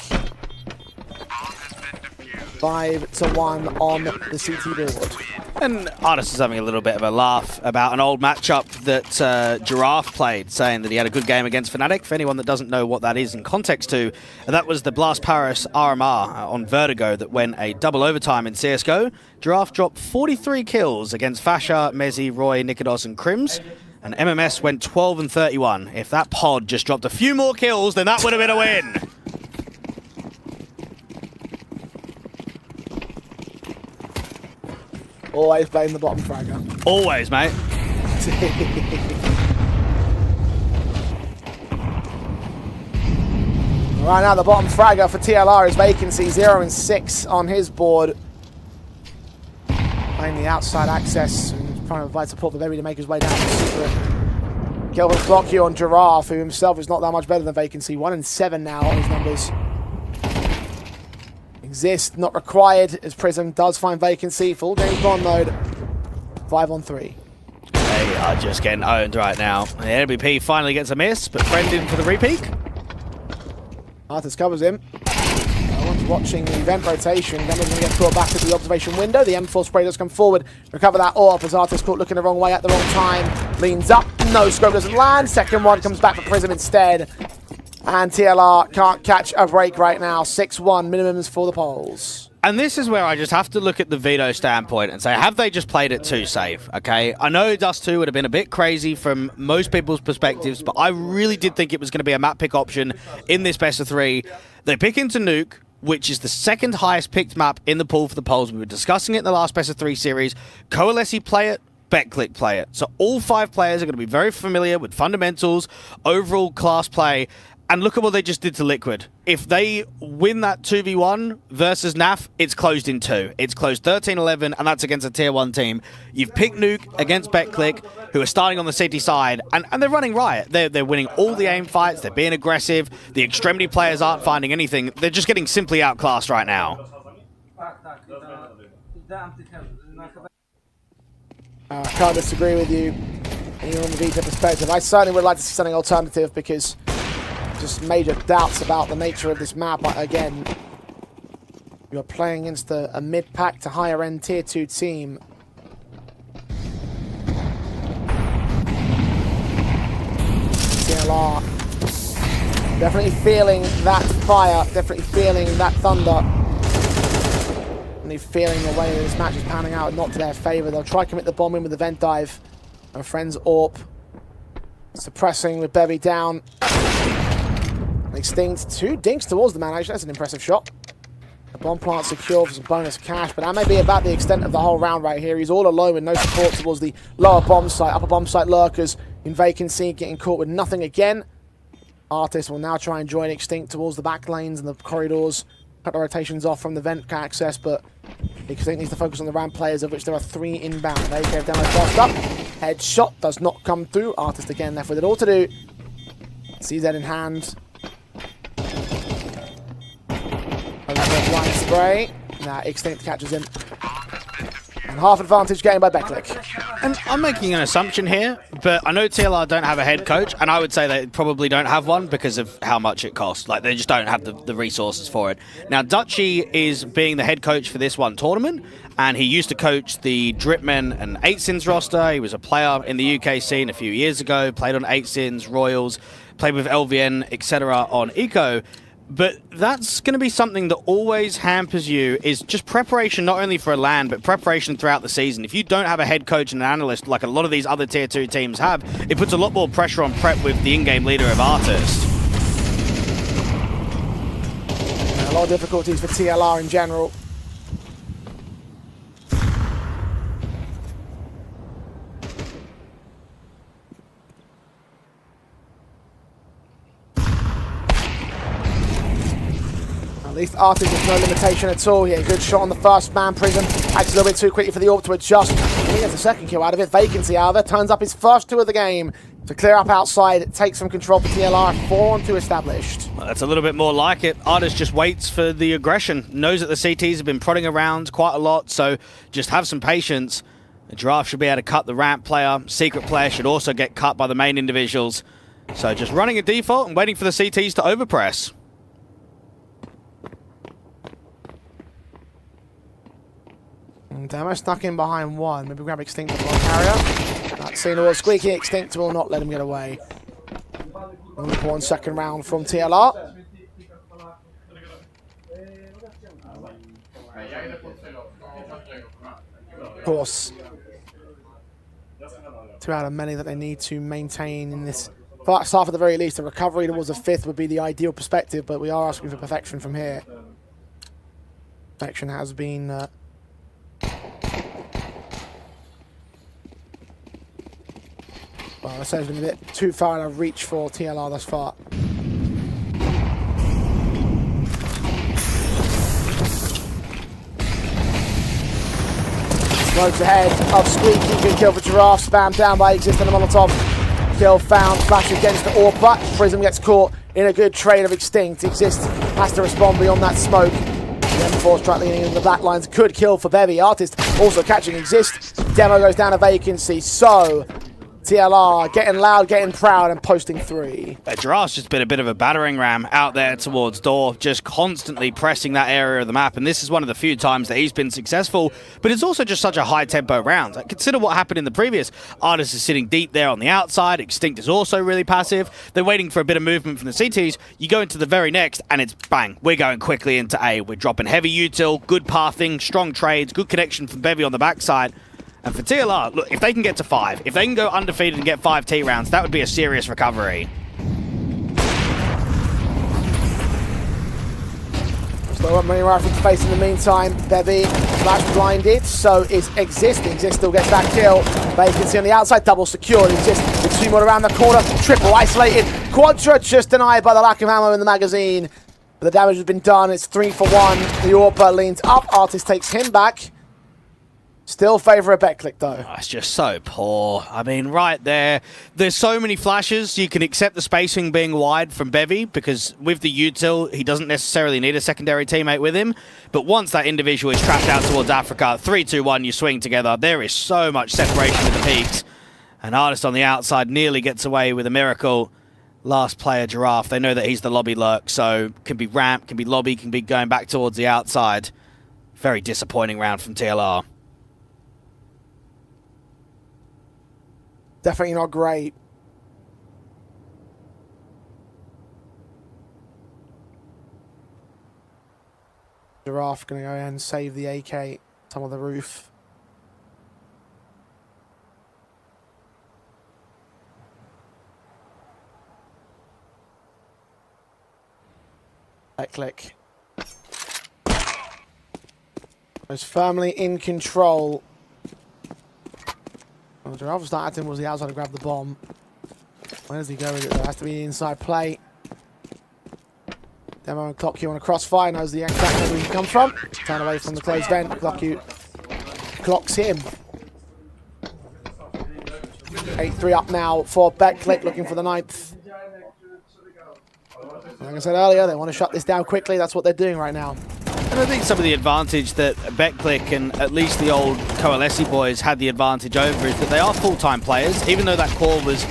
5-1 on the CT board. And Artist is having a little bit of a laugh about an old matchup that Giraffe played, saying that he had a good game against Fnatic. For anyone that doesn't know what that is in context to, that was the Blast Paris RMR on Vertigo that went a double overtime in CSGO. Giraffe dropped 43 kills against Fasha, Mezzi, Roy, Nikodos and Crims. And MMS went 12 and 31. If that pod just dropped a few more kills, then that would have been a win. Always blame the bottom fragger. Always, mate. Right now, the bottom fragger for TLR is Vacancy, 0 and 6 on his board. Playing the outside access and trying to provide support for Baby to make his way down to the secret. Kelvin's block here on Giraffe, who himself is not that much better than Vacancy. 1 and 7 now on his numbers. Exist, not required, as Prism does find Vacancy. Full James Bond mode. 5-on-3. They are just getting owned right now. The NBP finally gets a miss, but Friend in for the repeat. Artist covers him. No one's watching the event rotation. Gunner's going to get caught back at the observation window. The M4 spray does come forward. Recover that AWP as Artist caught looking the wrong way at the wrong time. Leans up. No scope doesn't land. Second one comes back for Prism instead. And TLR can't catch a break right now. 6-1 minimums for the polls. And this is where I just have to look at the veto standpoint and say, have they just played it too safe? Okay, I know Dust 2 would have been a bit crazy from most people's perspectives, but I really did think it was going to be a map pick option in this best of 3. They pick into Nuke, which is the second highest picked map in the pool for the polls. We were discussing it in the last best of 3 series. Coalesce play it, BetClick play it. So all 5 players are going to be very familiar with fundamentals, overall class play. And look at what they just did to Liquid. If they win that 2v1 versus NAF, it's closed in 2. It's closed 13-11, and that's against a tier 1 team. You've picked Nuke against BetClick, who are starting on the CT side, and they're running riot. They're winning all the aim fights, they're being aggressive, the extremity players aren't finding anything. They're just getting simply outclassed right now. I can't disagree with you. Anyone with Vita perspective. I certainly would like to see something alternative because just major doubts about the nature of this map. Again, you're playing against a mid-pack to higher-end tier 2 team. TLR definitely feeling that fire, definitely feeling that thunder. Definitely feeling the way this match is panning out and not to their favour. They'll try to commit the bomb in with the vent dive. Our friends Orp suppressing with Bevy down. Extinct 2 dinks towards the man. Actually, that's an impressive shot. The bomb plant secure for some bonus cash, but that may be about the extent of the whole round right here. He's all alone with no support towards the lower bomb site. Upper bomb site lurkers in vacancy, getting caught with nothing again. Artist will now try and join Extinct towards the back lanes and the corridors. Cut the rotations off from the vent access, but Extinct needs to focus on the ramp players, of which there are 3 inbound. They have demo crossed up. Headshot does not come through. Artist again left with it all to do. CZ in hand. Blind spray. Nah, Extinct catches him. And half advantage gained by Beklik. And I'm making an assumption here, but I know TLR don't have a head coach, and I would say they probably don't have one because of how much it costs. Like, they just don't have the resources for it. Now, Dutchy is being the head coach for this one tournament, and he used to coach the Dripmen and 8sins roster. He was a player in the UK scene a few years ago, played on 8sins, Royals, played with LVN, etc. on Eco. But that's going to be something that always hampers you, is just preparation not only for a LAN, but preparation throughout the season. If you don't have a head coach and an analyst like a lot of these other Tier 2 teams have, it puts a lot more pressure on prep with the in-game leader of Artist. A lot of difficulties for TLR in general. At least Artist has no limitation at all here. Good shot on the first man. Prism acts a little bit too quickly for the Orb to adjust. He gets a second kill out of it. Vacancy, however, turns up his first 2 of the game to clear up outside. Take some control for TLR. 4-on-2 established. Well, that's a little bit more like it. Artist just waits for the aggression. Knows that the CTs have been prodding around quite a lot, so just have some patience. The Giraffe should be able to cut the ramp player. Secret player should also get cut by the main individuals. So just running a default and waiting for the CTs to overpress. Demo stuck in behind 1. Maybe grab Extinct on carrier. That scene was squeaky. Extinct will not let him get away. Only 1 second round from TLR. Of course, 2 out of many that they need to maintain in this first half at the very least. A recovery towards a 5th would be the ideal perspective, but we are asking for perfection from here. Perfection has been... well, that says been a bit too far out of reach for TLR thus far. Smokes ahead of Squeaky. Good kill for Giraffe. Spam down by Exist and a Molotov. Kill found. Flash against the Orb, but Prism gets caught in a good trade of Extinct. Exist has to respond beyond that smoke. The M4 strike leaning in the back lines. Good kill for Bevy. Artist also catching Exist. Demo goes down to vacancy. So TLR getting loud, getting proud, and posting 3. Giraffe's just been a bit of a battering ram out there towards door, just constantly pressing that area of the map, and this is one of the few times that he's been successful, but it's also just such a high-tempo round. Like, consider what happened in the previous. Artist is sitting deep there on the outside. Extinct is also really passive. They're waiting for a bit of movement from the CTs. You go into the very next, and it's bang. We're going quickly into A. We're dropping heavy util, good pathing, strong trades, good connection from Bevy on the backside. And for TLR, look, if they can get to 5, if they can go undefeated and get 5 T rounds, that would be a serious recovery. Slow up many rifles to face in the meantime. Bevy flash blinded, so is Exist. Exist still gets that kill. Vacancy on the outside, double secured. Exist with 2 more around the corner, triple isolated. Quadra just denied by the lack of ammo in the magazine. But the damage has been done. It's 3 for 1. The Orpa leans up. Artist takes him back. Still favour a Beklik though. Oh, it's just so poor. I mean, right there, there's so many flashes. You can accept the spacing being wide from Bevy because with the util, he doesn't necessarily need a secondary teammate with him. But once that individual is trapped out towards Africa, 3, 2, 1, you swing together. There is so much separation with the peaks. An Artist on the outside nearly gets away with a miracle. Last player, Giraffe, they know that he's the lobby lurk, so can be ramp, can be lobby, can be going back towards the outside. Very disappointing round from TLR. Definitely not great. Giraffe going to go and save the AK top of the roof. That click. Was firmly in control. Well, Giraffe start acting was the outside to grab the bomb. Where does he go with it? There has to be the inside play. Demo and Clock you on a crossfire, knows the exact where he can come from. Turn away from the closed vent. Clock you clocks him. 8-3 up now for Betclick, looking for the 9th. Like I said earlier, they want to shut this down quickly. That's what they're doing right now. And I think some of the advantage that Betclick and at least the old Coalesce boys had the advantage over is that they are full-time players. Even though that core was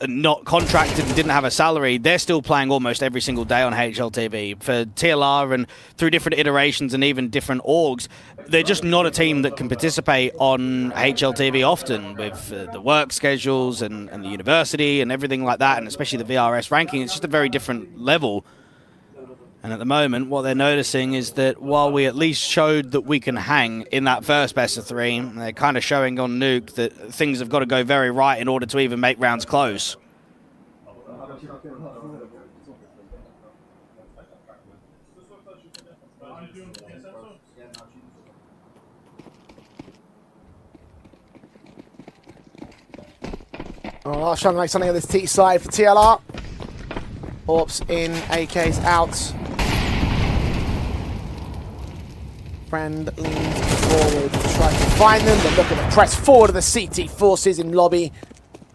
not contracted and didn't have a salary, they're still playing almost every single day on HLTV. For TLR and through different iterations and even different orgs, they're just not a team that can participate on HLTV often with the work schedules and the university and everything like that, and especially the VRS ranking. It's just a very different level. And at the moment, what they're noticing is that while we at least showed that we can hang in that first best of 3, they're kind of showing on Nuke that things have got to go very right in order to even make rounds close. Oh, trying to make something of this T side for TLR. Orps in, AK's out. Friend leans forward to try to find them, but look at the press forward of the CT forces in lobby.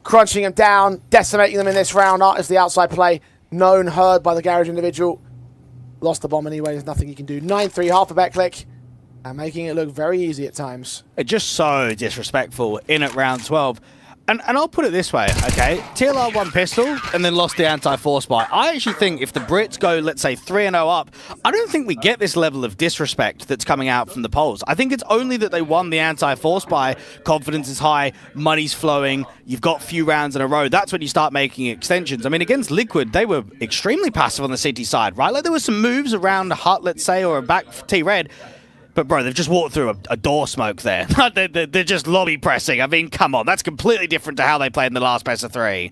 Crunching them down, decimating them in this round. Art is the outside play. Known, heard by the garage individual. Lost the bomb anyway, there's nothing he can do. 9-3, half a Betclick. And making it look very easy at times. Just so disrespectful in at round 12. And I'll put it this way, okay? TLR won pistol and then lost the anti-force buy. I actually think if the Brits go, let's say, 3-0 up, I don't think we get this level of disrespect that's coming out from the polls. I think it's only that they won the anti-force buy, confidence is high, money's flowing, you've got a few rounds in a row. That's when you start making extensions. I mean, against Liquid, they were extremely passive on the CT side, right? Like there were some moves around a hut, let's say, or a back T-Red. But, bro, they've just walked through a door smoke there. They're just lobby pressing. I mean, come on. That's completely different to how they played in the last best of 3.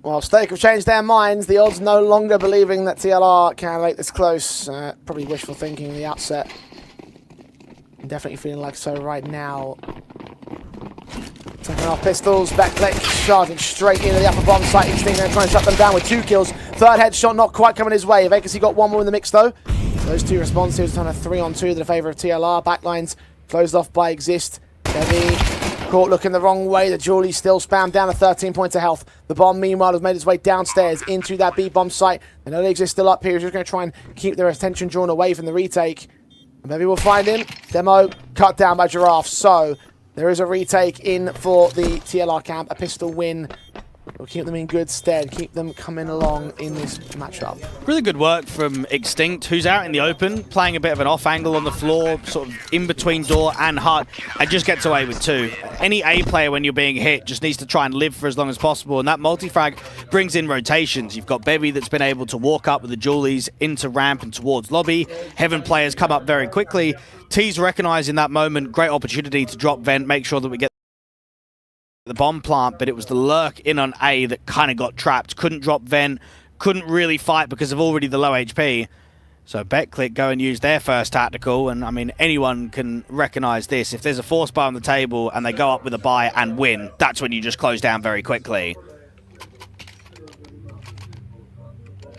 Well, Stake have changed their minds. The odds no longer believing that TLR can make this close. Probably wishful thinking in the outset. Definitely feeling like so right now. Taking off pistols, Betclick charging straight into the upper bomb site. Instinct there trying to shut them down with 2 kills. Third headshot not quite coming his way. Vacancy got 1 more in the mix though. Those 2 responses on a 3-on-2 to the favour of TLR. Backlines closed off by Exist. Heavy caught looking the wrong way. The Julie still spammed down to 13 points of health. The bomb meanwhile has made its way downstairs into that B bomb site. They know the Exist still up here. He's just going to try and keep their attention drawn away from the retake. And maybe we'll find him. Demo cut down by Giraffe. So there is a retake in for the TLR camp, a pistol win. We'll keep them in good stead, keep them coming along in this matchup. Really good work from Extinct, who's out in the open, playing a bit of an off angle on the floor, sort of in between door and hut, and just gets away with 2. Any A player, when you're being hit, just needs to try and live for as long as possible, and that multi-frag brings in rotations. You've got Bevy that's been able to walk up with the Julies into ramp and towards lobby. Heaven players come up very quickly. T's recognizing that moment, great opportunity to drop vent, make sure that we get the bomb plant, but it was the lurk in on A that kind of got trapped. Couldn't drop vent, couldn't really fight because of already the low HP. So Betclick go and use their first tactical, and I mean, anyone can recognize this. If there's a force buy on the table and they go up with a buy and win, that's when you just close down very quickly.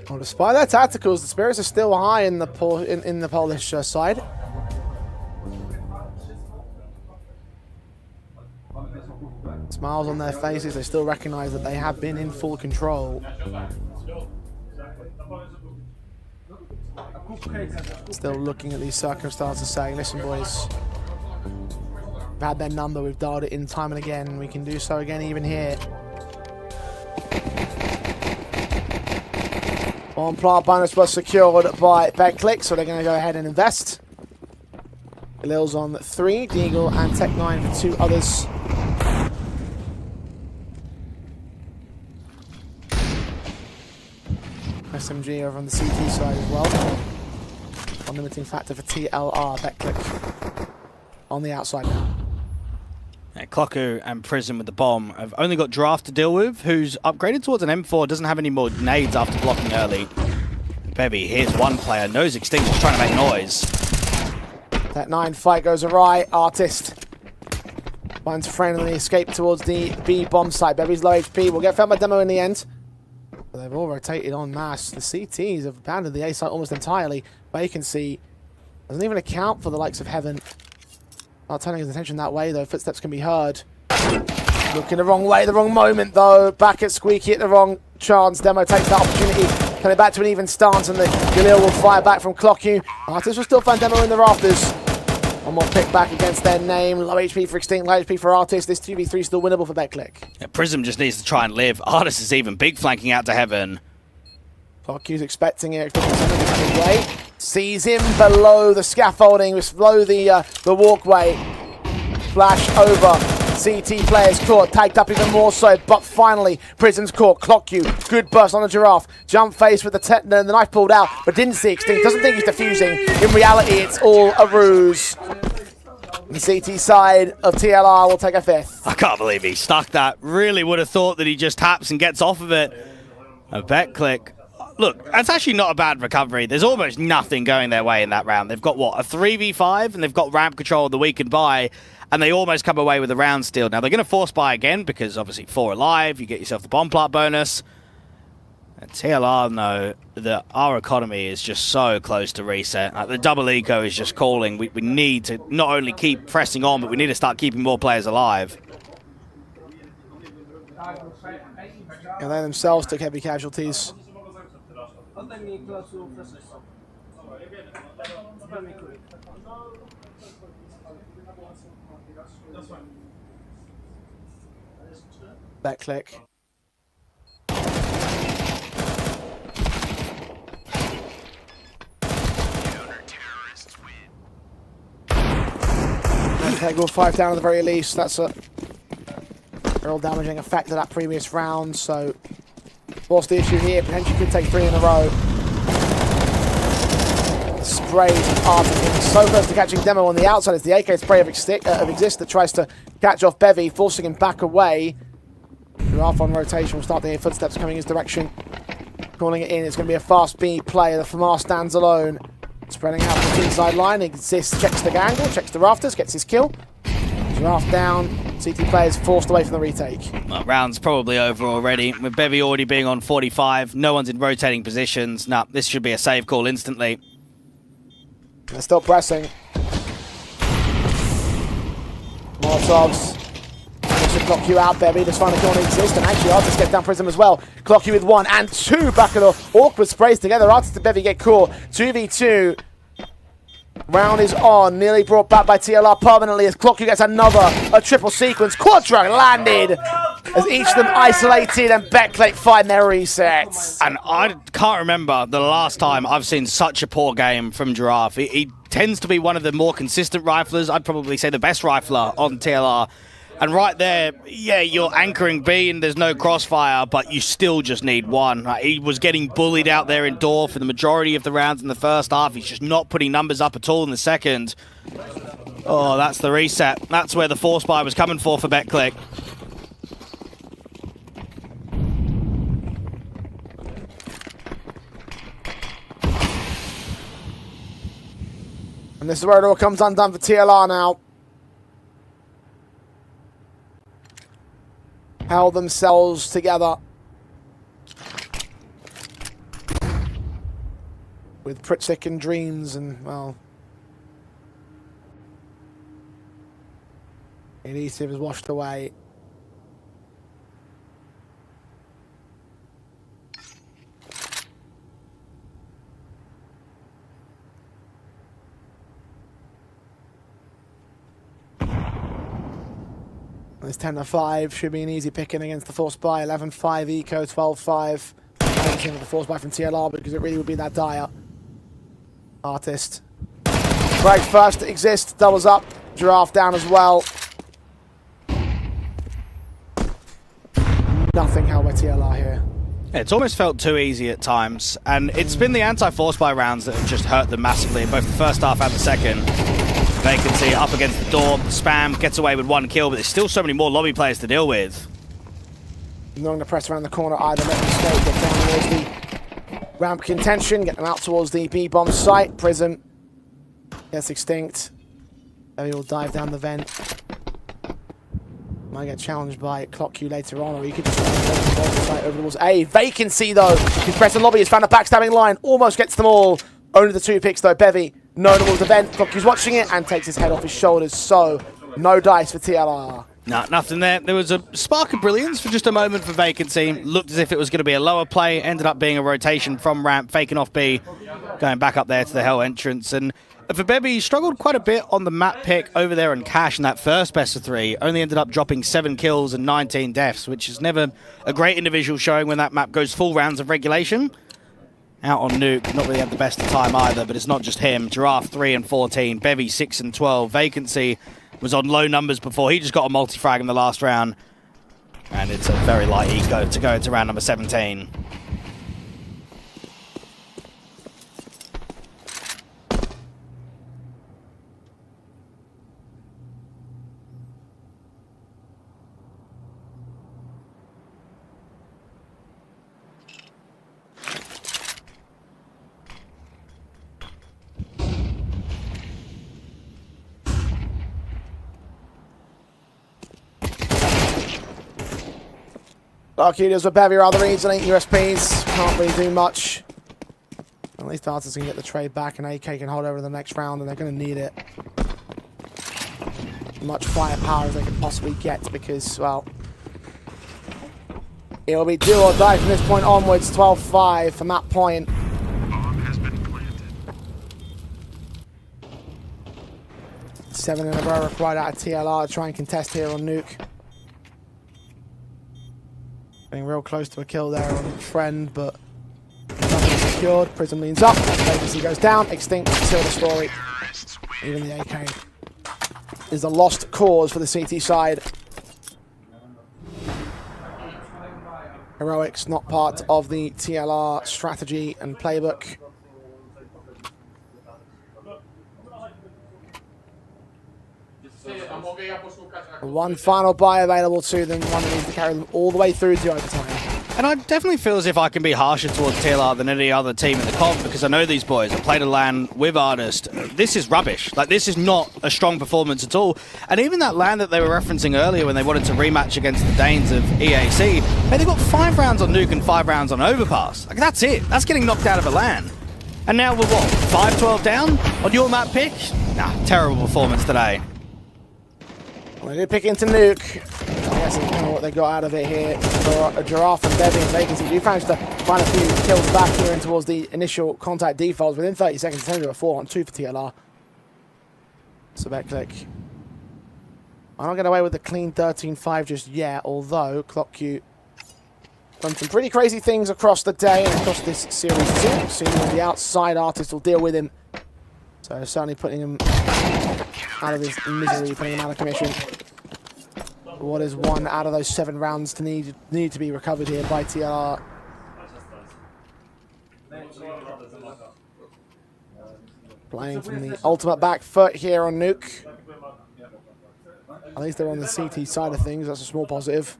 Well, despite their tacticals, the spirits are still high in the Polish side. Smiles on their faces, they still recognize that they have been in full control. Still looking at these circumstances saying, listen boys, we've had their number, we've dialed it in time and again, we can do so again even here. Bomb plant bonus was secured by Betclick, so they're going to go ahead and invest. Lil's on 3, Deagle and Tech9 for 2 others. SMG over on the CT side as well. One limiting factor for TLR, Betclick on the outside now. Yeah, Clocku and Prism with the bomb have only got Draft to deal with, who's upgraded towards an M4, doesn't have any more nades after blocking early. Bevy, here's one player, knows Extinct is trying to make noise. That 9 fight goes awry. Artist finds a friend and they escape towards the B bomb site. Bevy's low HP will get felt by Demo in the end. But they've all rotated en masse. The CTs have abandoned the A site almost entirely. Vacancy doesn't even account for the likes of Heaven. Not turning his attention that way though. Footsteps can be heard. Looking the wrong way, the wrong moment though. Back at Squeaky at the wrong chance. Demo takes that opportunity. Coming back to an even stance and the Galil will fire back from Clocku. Artist will still find Demo in the rafters. One more pick back against their name. Low HP for Extinct, low HP for Artist. This 2v3 still winnable for BetClick. Yeah, Prism just needs to try and live. Artist is even big flanking out to Heaven. Clocku's expecting it, expecting something coming way. Sees him below the scaffolding, below the walkway. Flash over. CT players caught, tagged up even more so, but finally, Prism's caught. Clocku, good burst on the Giraffe. Jump face with the knife pulled out, but didn't see Extinct. Doesn't think he's defusing. In reality, it's all a ruse. The CT side of TLR will take a 5th. I can't believe he stuck that. Really would have thought that he just taps and gets off of it. A BetClick. Look, that's actually not a bad recovery. There's almost nothing going their way in that round. They've got, what, a 3v5, and they've got ramp control of the weakened buy, and they almost come away with a round steal. Now, they're going to force buy again, because obviously 4 alive, you get yourself the bomb plot bonus. And TLR know that our economy is just so close to reset. Like, the double eco is just calling. We need to not only keep pressing on, but we need to start keeping more players alive. And they themselves took heavy casualties. BetClick. Integral 5 down at the very least. That's a real damaging effect of that previous round. So, what's the issue here? Potentially could take 3 in a row. Spray Artist so close to catching Demo on the outside. It's the AK spray of Exist that tries to catch off Bevy, forcing him back away. Giraffe on rotation will start to hear footsteps coming his direction. Calling it in. It's going to be a fast B play. The Famar stands alone. Spreading out from the inside line. Exists, checks the angle, checks the rafters, gets his kill. Giraffe down. CT players forced away from the retake. Well, round's probably over already. With Bevy already being on 45, no one's in rotating positions. Nah, this should be a save call instantly. They're still pressing. Molotovs. Clocku out, Bevy. Just find a corner exist, and actually Artist gets down Prism as well. Clocku with 1 and 2 back at the awkward sprays together. Artist and Bevy get caught. 2v2. Round is on. Nearly brought back by TLR permanently as Clocku gets a triple sequence. Quadro landed as each of them isolated and BetClick find their resets. And I can't remember the last time I've seen such a poor game from Giraffe. He tends to be one of the more consistent riflers. I'd probably say the best rifler on TLR. And right there, yeah, you're anchoring B and there's no crossfire, but you still just need 1. He was getting bullied out there in door for the majority of the rounds in the first half. He's just not putting numbers up at all in the second. Oh, that's the reset. That's where the force buy was coming for BetClick. And this is where it all comes undone for TLR now. Held themselves together with Pritzik and dreams, and well, Elisive is washed away. It's 10-5, should be an easy picking against the force buy. 11-5 eco, 12-5. Anything with the force buy from TLR because it really would be that dire. Artist. Break first, Exist, doubles up. Giraffe down as well. Nothing held by TLR here. It's almost felt too easy at times, and it's been the anti-force buy rounds that have just hurt them massively in both the first half and the second. Vacancy up against the door. Spam gets away with 1 kill, but there's still so many more lobby players to deal with. Not going to press around the corner either. Let them stay. Get down towards the ramp contention. Get them out towards the B-bomb site. Prism gets extinct. Bevy will dive down the vent. Might get challenged by Clock Q later on, or he could just over the walls. A vacancy though. He's pressing lobby. He's found a backstabbing line. Almost gets them all. Only the 2 picks though. Bevy, no towards the vent. Clock Q's watching it and takes his head off his shoulders. So no dice for TLR. No, nothing there. There was a spark of brilliance for just a moment for Vacancy. Looked as if it was going to be a lower play. Ended up being a rotation from ramp, faking off B, going back up there to the hell entrance. And for Bevy, he struggled quite a bit on the map pick over there on Cash in that first best of 3. Only ended up dropping 7 kills and 19 deaths, which is never a great individual showing when that map goes full rounds of regulation. Out on Nuke, not really had the best of time either, but it's not just him. Giraffe 3 and 14, Bevy 6 and 12. Vacancy was on low numbers before. He just got a multi-frag in the last round. And it's a very light eco to go into round number 17. Dark Unions with Bevy rather easily. USPs can't really do much. At least Artis can get the trade back and AK can hold over the next round, and they're going to need it. Much firepower as they can possibly get because, well, it'll be do or die from this point onwards. 12-5 from that point. Seven in a row required out of TLR to try and contest here on Nuke. Getting real close to a kill there on Friend, but nothing secured. Prism leans up, Vacancy goes down, extinct, still the story. Even the AK is a lost cause for the CT side. Heroics not part of the TLR strategy and playbook. One final buy available to them, one that needs to carry them all the way through to overtime. And I definitely feel as if I can be harsher towards TLR than any other team in the comp because I know these boys. I played a LAN with Artist. This is rubbish. Like, this is not a strong performance at all. And even that LAN that they were referencing earlier when they wanted to rematch against the Danes of EAC, hey, they got 5 rounds on Nuke and 5 rounds on Overpass. Like, that's it. That's getting knocked out of a LAN. And now we're what, 5-12 down on your map pick? Nah, terrible performance today. Well, they did pick into Nuke. I guess it's kind of what they got out of it here. For a Giraffe and Bevy and Vacancy do manage to find a few kills back here in towards the initial contact defaults. Within 30 seconds, it's only a 4-on-2 for TLR. So BetClick I'm not getting away with the clean 13-5 just yet, although Clock Q done some pretty crazy things across the day and across this series too. Seeing as the outside Artist will deal with him. So certainly putting him out of his misery, putting him out of commission. What is 1 out of those 7 rounds to need to be recovered here by TLR. Playing from the ultimate back foot here on Nuke. At least they're on the CT side of things, that's a small positive.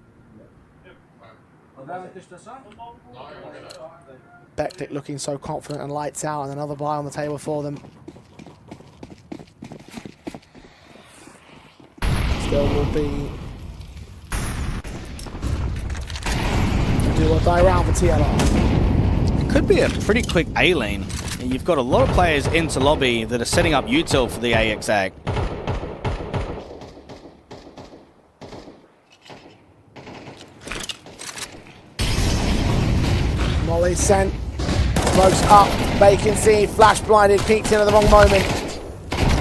BetClick looking so confident and lights out, and another buy on the table for them. Still will be do or die round for TLR. It could be a pretty quick A lane. You've got a lot of players into lobby that are setting up util for the AXA. Molly sent, smokes up, Vacancy, flash blinded, peeked in at the wrong moment.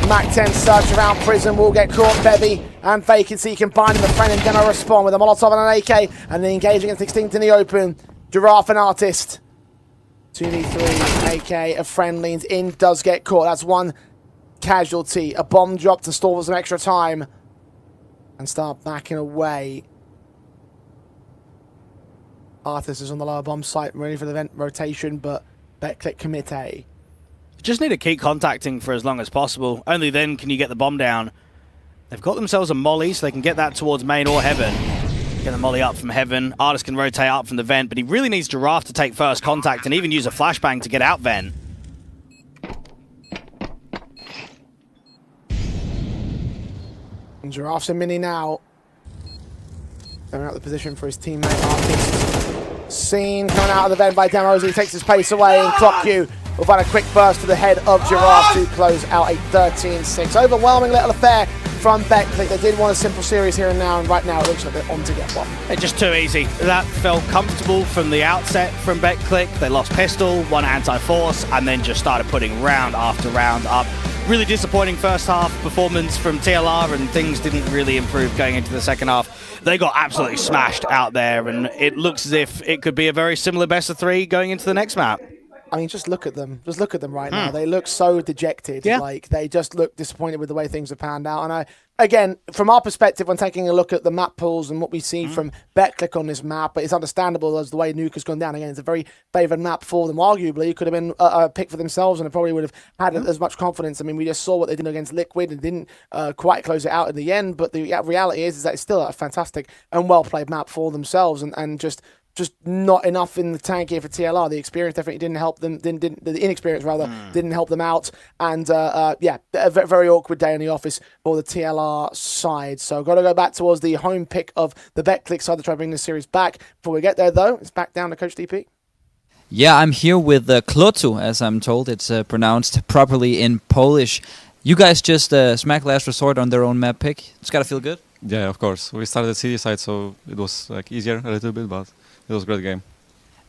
Mac 10 search around Prism, will get caught. Bevy and Vacancy combining the friend and gonna respond with a Molotov and an AK, and then engage against Extinct in the open. Giraffe and Artist. 2v3, AK, a friend leans in, does get caught. That's 1 casualty. A bomb drop to stall for some extra time and start backing away. Artist is on the lower bomb site, ready for the vent rotation, but BetClick commit A. Just need to keep contacting for as long as possible. Only then can you get the bomb down. They've got themselves a molly, so they can get that towards main or heaven. Get the molly up from heaven. Artist can rotate up from the vent, but he really needs Giraffe to take first contact and even use a flashbang to get out vent. And Giraffe's a mini now. Coming out the position for his teammate Artist. Seen coming out of the vent by Demos. He takes his pace away, and Clock You will find a quick burst to the head of Giraffe to close out a 13-6. Overwhelming little affair from BetClick. They did want a simple series here and now, and right now it looks like they're on to get one. It's just too easy. That felt comfortable from the outset from BetClick. They lost pistol, one anti-force, and then just started putting round after round up. Really disappointing first half performance from TLR, and things didn't really improve going into the second half. They got absolutely smashed out there, and it looks as if it could be a very similar best of 3 going into the next map. I mean, just look at them. Just look at them right now. They look so dejected. Yeah. Like, they just look disappointed with the way things have panned out. And again, from our perspective, when taking a look at the map pools and what we see from BetClick on this map, but it's understandable as the way Nuke has gone down. Again, it's a very favoured map for them. Arguably, it could have been a pick for themselves, and it probably would have had as much confidence. I mean, we just saw what they did against Liquid and didn't quite close it out in the end. But the reality is that it's still a fantastic and well-played map for themselves, and just not enough in the tank here for TLR. The experience definitely didn't help them. The inexperience rather didn't help them out. And yeah, a very awkward day in the office for the TLR side. So got to go back towards the home pick of the BetClick side to try to bring this series back. Before we get there, though, it's back down to Coach DP. Yeah, I'm here with Klotu, as I'm told it's pronounced properly in Polish. You guys just smacked Last Resort on their own map pick. It's got to feel good. Yeah, of course. We started the city side, so it was like easier a little bit, but it was a great game.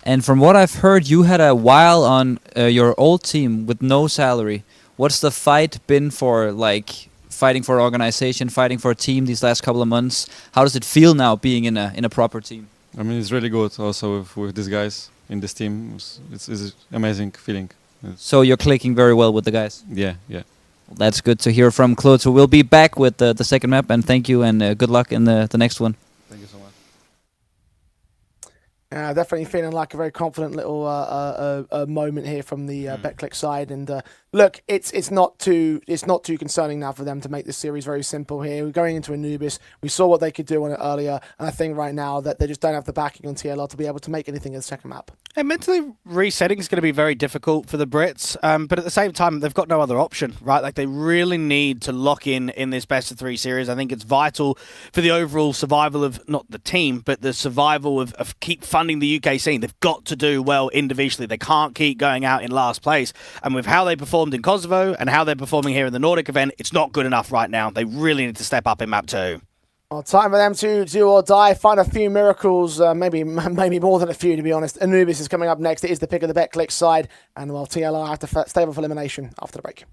And from what I've heard, you had a while on your old team with no salary. What's the fight been for, like fighting for organization, fighting for a team these last couple of months? How does it feel now being in a proper team? I mean, it's really good also with these guys in this team. It's an amazing feeling. So you're clicking very well with the guys? Yeah, yeah. Well, that's good to hear from Klotu. We'll be back with the second map, and thank you, and good luck in the next one. Thank you so much. Definitely feeling like a very confident little moment here from the BetClick side, and look, it's not too concerning now for them to make this series very simple here. We're going into Anubis. We saw what they could do on it earlier, and I think right now that they just don't have the backing on TLR to be able to make anything in the second map. And mentally resetting is going to be very difficult for the Brits, but at the same time, they've got no other option, right? Like, they really need to lock in this best of 3 series. I think it's vital for the overall survival of not the team, but the survival of keep funding the UK scene. They've got to do well individually. They can't keep going out in last place. And with how they performed in Kosovo and how they're performing here in the Nordic event, it's not good enough right now. They really need to step up in map 2. Well, time for them to do or die, find a few miracles, maybe more than a few, to be honest. Anubis is coming up next. It is the pick of the BetClick side, and well, TLR have to stay up for elimination after the break.